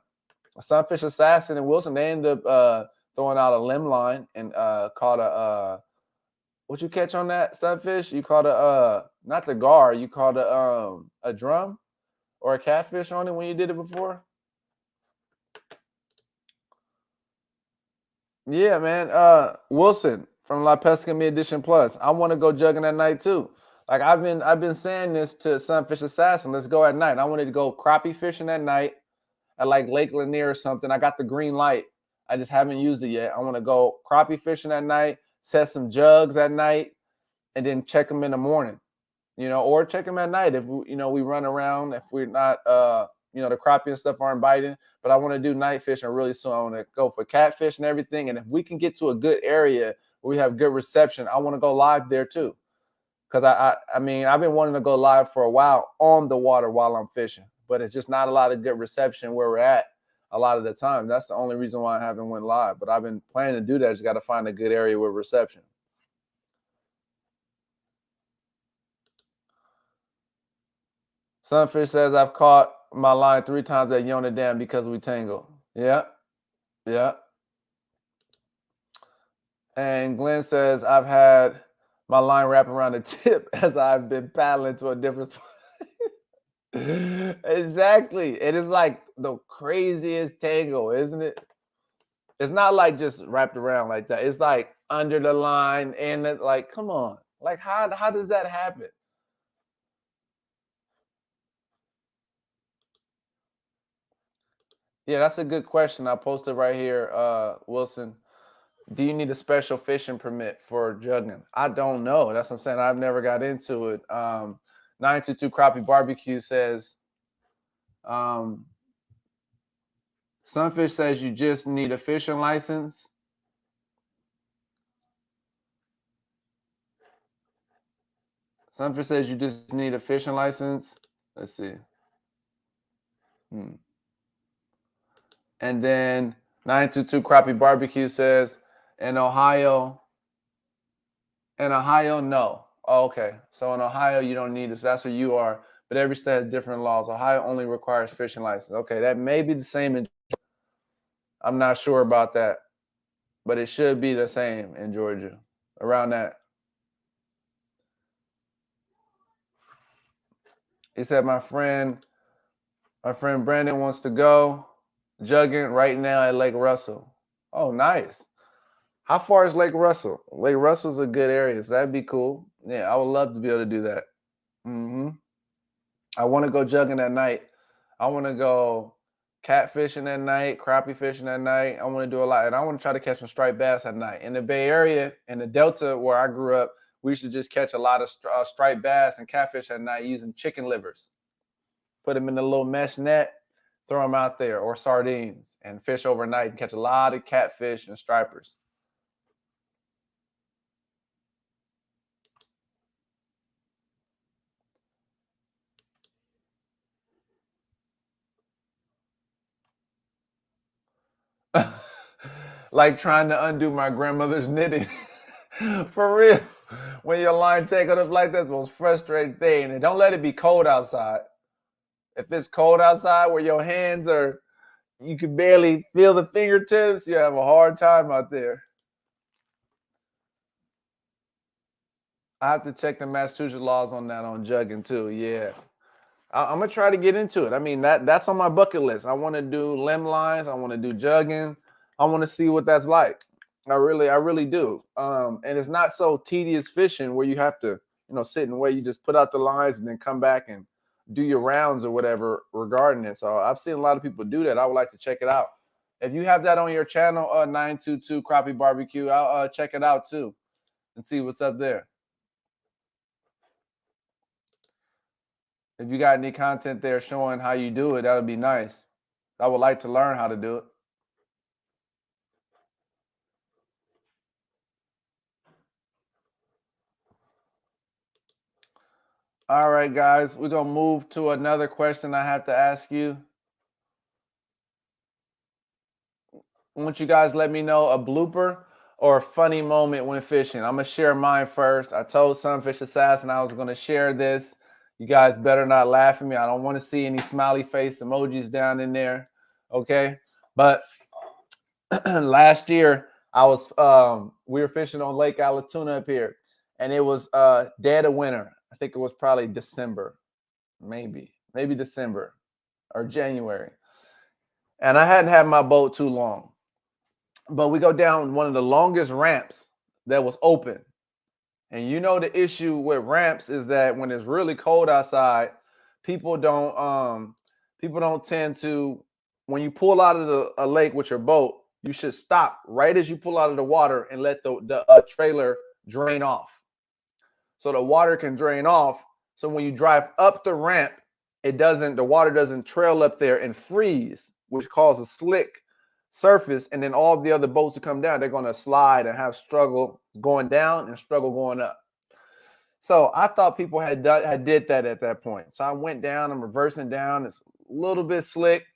Sunfish Assassin and Wilson, they ended up throwing out a limb line and caught what you catch on that sunfish? You caught not the gar, you caught a drum or a catfish on it when you did it before? Yeah, man. Wilson from La Pesca Me Edition Plus. I want to go jugging at night too. Like I've been saying this to Sunfish Assassin. Let's go at night. I wanted to go crappie fishing at night at like Lake Lanier or something. I got the green light. I just haven't used it yet. I want to go crappie fishing at night, set some jugs at night, and then check them in the morning. Or check them at night if we run around, if we're not the crappie and stuff aren't biting. But I want to do night fishing really soon. I want to go for catfish and everything. And if we can get to a good area where we have good reception, I want to go live there too. Because I've been wanting to go live for a while on the water while I'm fishing, but it's just not a lot of good reception where we're at a lot of the time. That's the only reason why I haven't went live. But I've been planning to do that. Just got to find a good area with reception. Sunfish says, I've caught my line 3 times at Yona Dam because we tangle. Yeah. Yeah. And Glenn says, I've had my line wrap around the tip as I've been paddling to a different spot. Exactly. It is like the craziest tangle, isn't it? It's not like just wrapped around like that. It's like under the line and it, like, come on. Like, how does that happen? Yeah, that's a good question. I posted right here, Wilson. Do you need a special fishing permit for jugging? I don't know. That's what I'm saying. I've never got into it. 922 Crappie Barbecue says, Sunfish says you just need a fishing license. Sunfish says you just need a fishing license. Let's see. And then 922 Crappie Barbecue says, in Ohio, no. Oh, okay. So in Ohio, you don't need this. That's where you are. But every state has different laws. Ohio only requires fishing license. Okay, that may be the same in Georgia. I'm not sure about that. But it should be the same in Georgia. Around that. He said, my friend Brandon wants to go jugging right now at Lake Russell. Oh, nice. How far is Lake Russell? Lake Russell's a good area, so that'd be cool. Yeah, I would love to be able to do that. I want to go jugging at night. I want to go catfishing at night, crappie fishing at night. I want to do a lot, and I want to try to catch some striped bass at night. In the Bay Area, in the Delta where I grew up, we used to just catch a lot of striped bass and catfish at night using chicken livers. Put them in a little mesh net, throw them out there, or sardines, and fish overnight and catch a lot of catfish and stripers. Like trying to undo my grandmother's knitting. For real. When your line tangled up like that's the most frustrating thing. And don't let it be cold outside. If it's cold outside where your hands you can barely feel the fingertips, you have a hard time out there. I have to check the Massachusetts laws on that on jugging too. Yeah. I'm gonna try to get into it. I mean, that's on my bucket list. I want to do limb lines. I want to do jugging. I want to see what that's like. I really do. And it's not so tedious fishing where you have to, sit and wait. You just put out the lines and then come back and do your rounds or whatever regarding it. So I've seen a lot of people do that. I would like to check it out. If you have that on your channel, 922 Crappie Barbecue, I'll check it out too and see what's up there. If you got any content there showing how you do it, that would be nice. I would like to learn how to do it. All right, guys, we're going to move to another question I have to ask you. I want you guys to let me know a blooper or a funny moment when fishing. I'm going to share mine first. I told Sunfish Assassin I was going to share this. You guys better not laugh at me. I don't want to see any smiley face emojis down in there. Okay? But last year, we were fishing on Lake Allatoona up here, and it was dead of winter. I think it was probably December, maybe December or January. And I hadn't had my boat too long. But we go down one of the longest ramps that was open. And the issue with ramps is that when it's really cold outside, people don't tend to, when you pull out of a lake with your boat, you should stop right as you pull out of the water and let the trailer drain off. So the water can drain off. So when you drive up the ramp, the water doesn't trail up there and freeze, which causes slick surface, and then all the other boats that come down, they're going to slide and have struggle going down and struggle going up. So I thought people had did that at that point. So I went down, I'm reversing down. It's a little bit slick.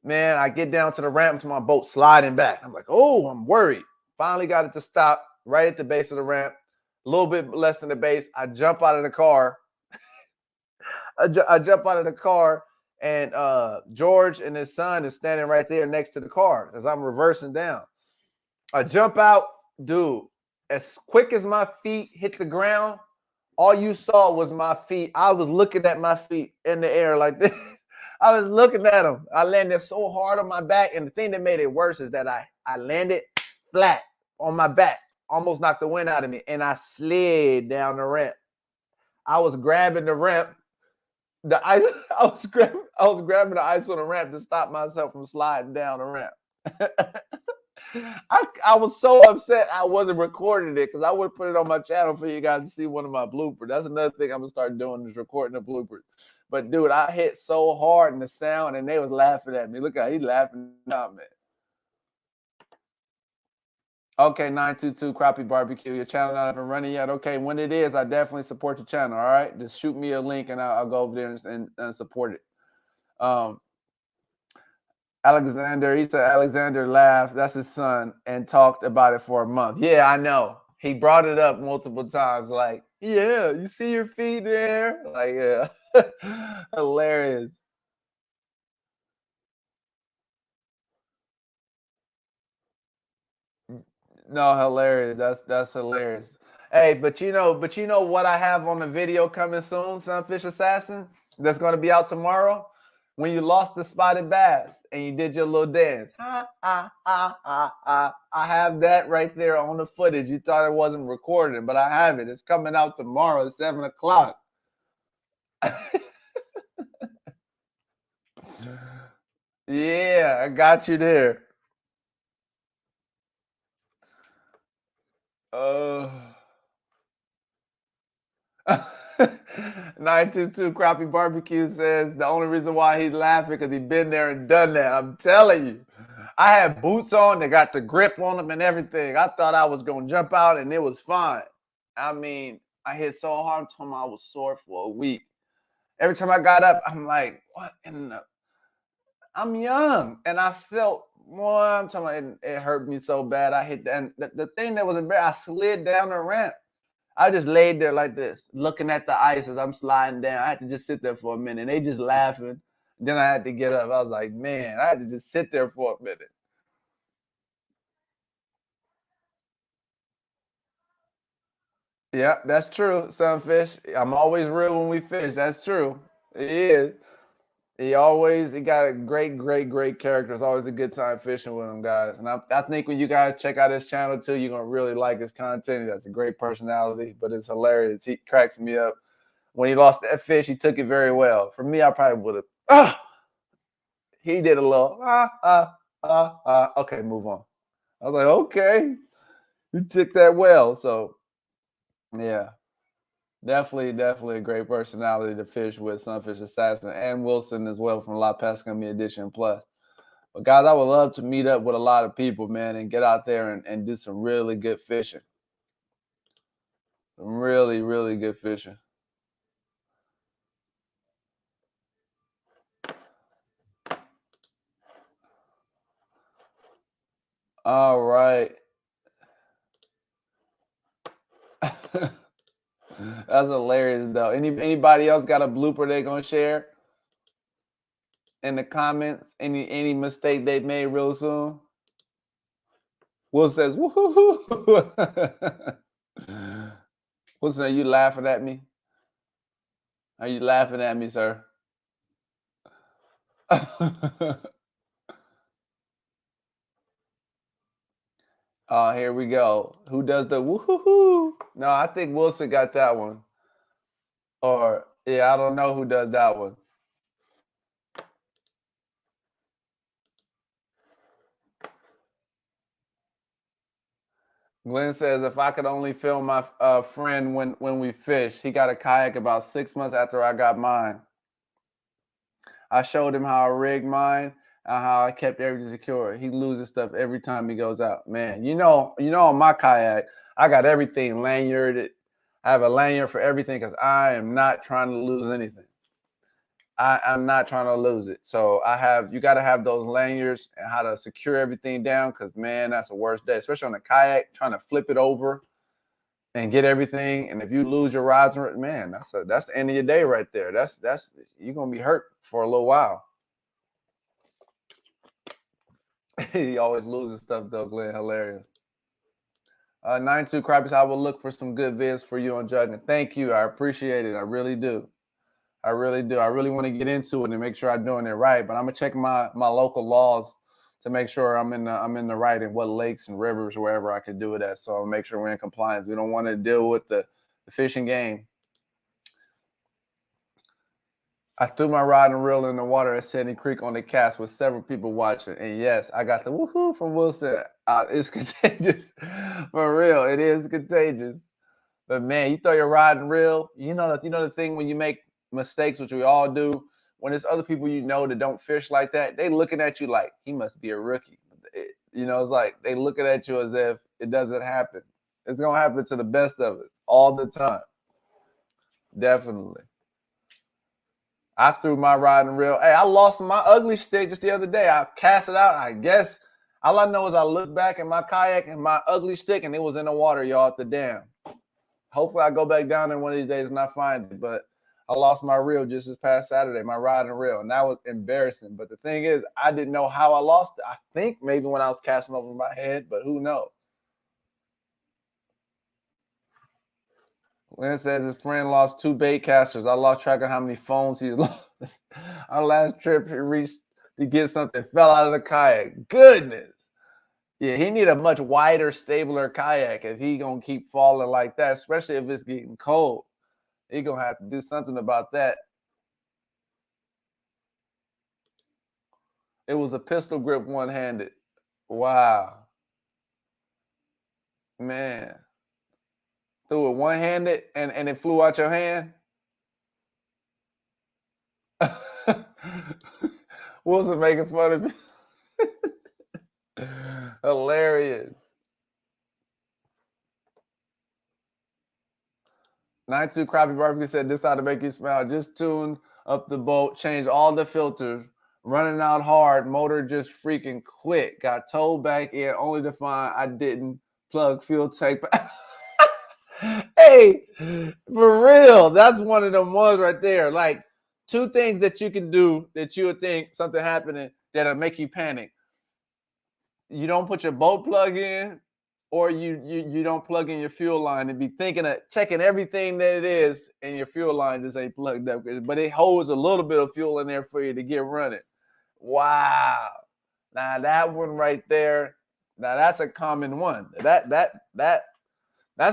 Man, I get down to the ramp to my boat sliding back. I'm like, oh, I'm worried. Finally got it to stop right at the base of the ramp, a little bit less than the base. I jump out of the car. I jump out of the car, and George and his son is standing right there next to the car as I'm reversing down. I jump out, dude. As quick as my feet hit the ground, all you saw was my feet. I was looking at my feet in the air like this. I was looking at them. I landed so hard on my back, and the thing that made it worse is that I landed flat on my back, almost knocked the wind out of me, and I slid down the ramp. I was grabbing the ramp. The ice. I was grabbing the ice on the ramp to stop myself from sliding down the ramp. I was so upset I wasn't recording it, because I would put it on my channel for you guys to see one of my bloopers. That's another thing I'm gonna start doing, is recording the bloopers. But dude, I hit so hard in the sound, and they was laughing at me. Look how he's laughing at me. Okay, 922 Crappie Barbecue. Your channel not even running yet. Okay, when it is, I definitely support your channel. All right, just shoot me a link and I'll go over there and support it. Alexander, he said Alexander laughed. That's his son, and talked about it for a month. Yeah, I know. He brought it up multiple times. Like, yeah, you see your feet there? Like, yeah, hilarious. No, hilarious. That's hilarious. Hey, but you know what I have on the video coming soon, Sunfish Assassin? That's gonna be out tomorrow. When you lost the spotted bass and you did your little dance. Ha, ha, ha, ha, ha. I have that right there on the footage. You thought it wasn't recorded, but I have it. It's coming out tomorrow at 7 o'clock. Yeah, I got you there. 922 Crappie Barbecue says the only reason why he's laughing because he's been there and done that. I'm telling you. I had boots on. They got the grip on them and everything. I thought I was going to jump out, and it was fine. I mean, I hit so hard, I was sore for a week. Every time I got up, I'm like, what in the... I'm young, and I felt, well, I'm talking about it hurt me so bad. I hit that. The thing that was embarrassing, I slid down the ramp. I just laid there like this, looking at the ice as I'm sliding down. I had to just sit there for a minute. They just laughing. Then I had to get up. I was like, man, I had to just sit there for a minute. Yeah, that's true, Sunfish. I'm always real when we fish. That's true. It is. He got a great character. It's always a good time fishing with him, guys. And I think when you guys check out his channel too, you're gonna really like his content. He has a great personality, but it's hilarious. He cracks me up. When he lost that fish, he took it very well. For me, I probably would have. He did a little. Okay, move on. I was like, okay, you took that well. So yeah. Definitely a great personality to fish with, Sunfish Assassin, and Wilson as well from La Pesca Me Edition Plus. But guys, I would love to meet up with a lot of people, man, and get out there and do some really good fishing. Some really good fishing. All right. That's hilarious though. Anybody else got a blooper they gonna share in the comments? Any mistake they made real soon? Will says, woohoo. Wilson, are you laughing at me? Are you laughing at me, sir? Oh, here we go. Who does the woohoo? No, I think Wilson got that one. Or yeah, I don't know who does that one. Glenn says, if I could only film my friend when we fish. He got a kayak about 6 months after I got mine. I showed him how I rigged mine and how I kept everything secure. He loses stuff every time he goes out. Man, on my kayak, I got everything lanyarded. I have a lanyard for everything because I am not trying to lose anything. I'm not trying to lose it. So you got to have those lanyards and how to secure everything down because, man, that's the worst day, especially on a kayak, trying to flip it over and get everything. And if you lose your rods, man, that's the end of your day right there. That's you're going to be hurt for a little while. He always loses stuff, though, Glenn. Hilarious. 92 Crappies, I will look for some good vids for you on jugging. Thank you. I appreciate it. I really do. I really do. I really want to get into it and make sure I'm doing it right. But I'm gonna check my local laws to make sure I'm in the right in what lakes and rivers or wherever I can do it at. So I'll make sure we're in compliance. We don't want to deal with the fishing game. I threw my rod and reel in the water at Sandy Creek on the cast with several people watching. And yes, I got the woohoo from Wilson. It's contagious. For real, it is contagious. But man, you throw your rod and reel, you know the thing when you make mistakes, which we all do, when there's other people that don't fish like that, they looking at you like he must be a rookie. It's like they looking at you as if it doesn't happen. It's gonna happen to the best of us all the time. Definitely. I threw my rod and reel. Hey, I lost my ugly stick just the other day. I cast it out. I guess all I know is I looked back at my kayak and my ugly stick, and it was in the water, y'all, at the dam. Hopefully, I go back down there one of these days and I find it. But I lost my reel just this past Saturday, my rod and reel, and that was embarrassing. But the thing is, I didn't know how I lost it. I think maybe when I was casting over my head, but who knows? Lynn says his friend lost 2 bait casters. I lost track of how many phones he lost. Our last trip, he reached to get something, fell out of the kayak. Goodness. Yeah, he need a much wider, stabler kayak if he gonna keep falling like that, especially if it's getting cold. He gonna have to do something about that. It was a pistol grip one-handed. Wow. Man. Threw it one-handed and it flew out your hand. Wilson making fun of me. Hilarious. 92 Crappie Barbecue said this ought to make you smile. Just tune up the boat, change all the filters, running out hard, motor just freaking quit. Got towed back in only to find I didn't plug fuel tank. Hey, for real, that's one of them ones right there. Like 2 things that you can do that you would think something happening that'll make you panic. You don't put your boat plug in, or you don't plug in your fuel line and be thinking of checking everything that it is, and your fuel line just ain't plugged up, but it holds a little bit of fuel in there for you to get running. Wow. Now that one right there, now that's a common one. That's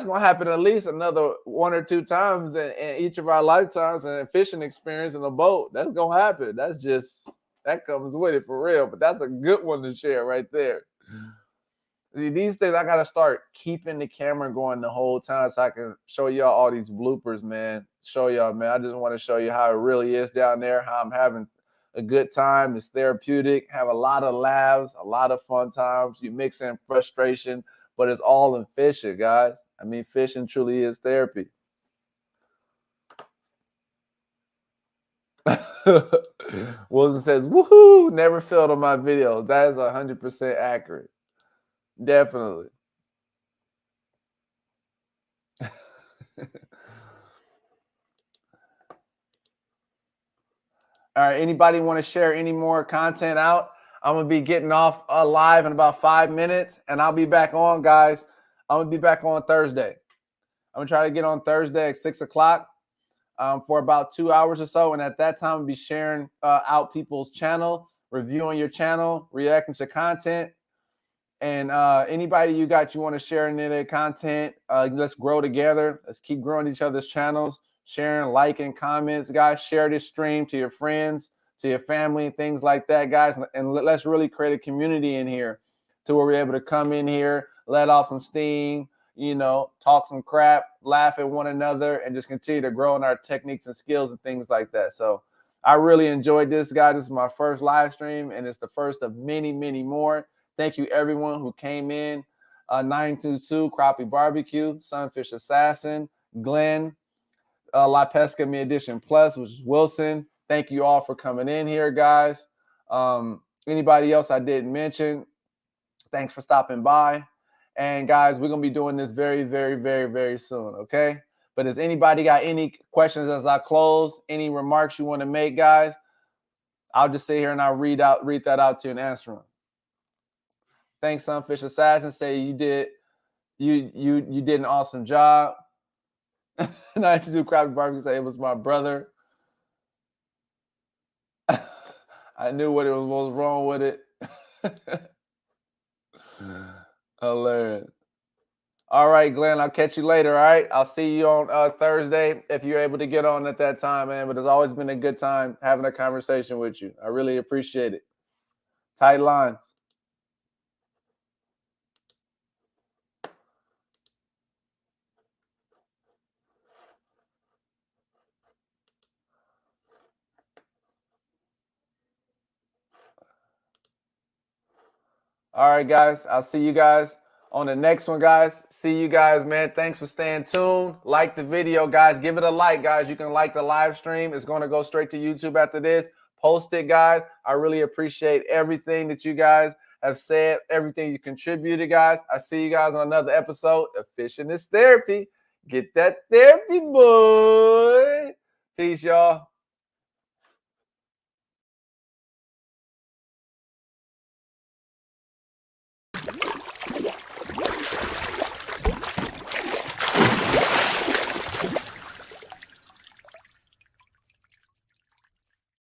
gonna happen at least another 1 or 2 times in each of our lifetimes and fishing experience in a boat. That's gonna happen. That comes with it for real. But that's a good one to share right there. These things I gotta start keeping the camera going the whole time so I can show y'all all these bloopers, man. Show y'all, man. I just want to show you how it really is down there, how I'm having a good time. It's therapeutic, have a lot of laughs, a lot of fun times. You mix in frustration, but it's all in fishing, guys. I mean, fishing truly is therapy. Wilson says, woohoo, never failed on my videos. That is 100% accurate. Definitely. All right, anybody want to share any more content out? I'm going to be getting off live in about 5 minutes, and I'll be back on, guys. I'm going to be back on Thursday. I'm going to try to get on Thursday at 6 o'clock for about 2 hours or so, and at that time, I'll be sharing out people's channel, reviewing your channel, reacting to content, and anybody you want to share any of their content, let's grow together. Let's keep growing each other's channels. Sharing, liking, comments, guys. Share this stream to your friends, to your family, things like that, guys. And let's really create a community in here to where we're able to come in here, let off some steam, talk some crap, laugh at one another, and just continue to grow in our techniques and skills and things like that. So I really enjoyed this, guys. This is my first live stream, and it's the first of many, many more. Thank you, everyone who came in. 922 Crappie Barbecue, Sunfish Assassin, Glenn, La Pesca Me Edition Plus, which is Wilson. Thank you all for coming in here, guys. Anybody else I didn't mention, thanks for stopping by. And guys, we're going to be doing this very, very, very, very soon, okay? But has anybody got any questions as I close? Any remarks you want to make, guys? I'll just sit here and I'll read that out to you and answer them. Thanks, Sunfish Assassin. Say you did an awesome job. 92 Crappie Barbecue say it was my brother. I knew what was wrong with it. Hilarious. All right, Glenn, I'll catch you later, all right? I'll see you on Thursday if you're able to get on at that time, man. But it's always been a good time having a conversation with you. I really appreciate it. Tight lines. All right, guys. I'll see you guys on the next one, guys. See you guys, man. Thanks for staying tuned. Like the video, guys. Give it a like, guys. You can like the live stream. It's going to go straight to YouTube after this. Post it, guys. I really appreciate everything that you guys have said, everything you contributed, guys. I see you guys on another episode of Fishing Is Therapy. Get that therapy, boy. Peace, y'all.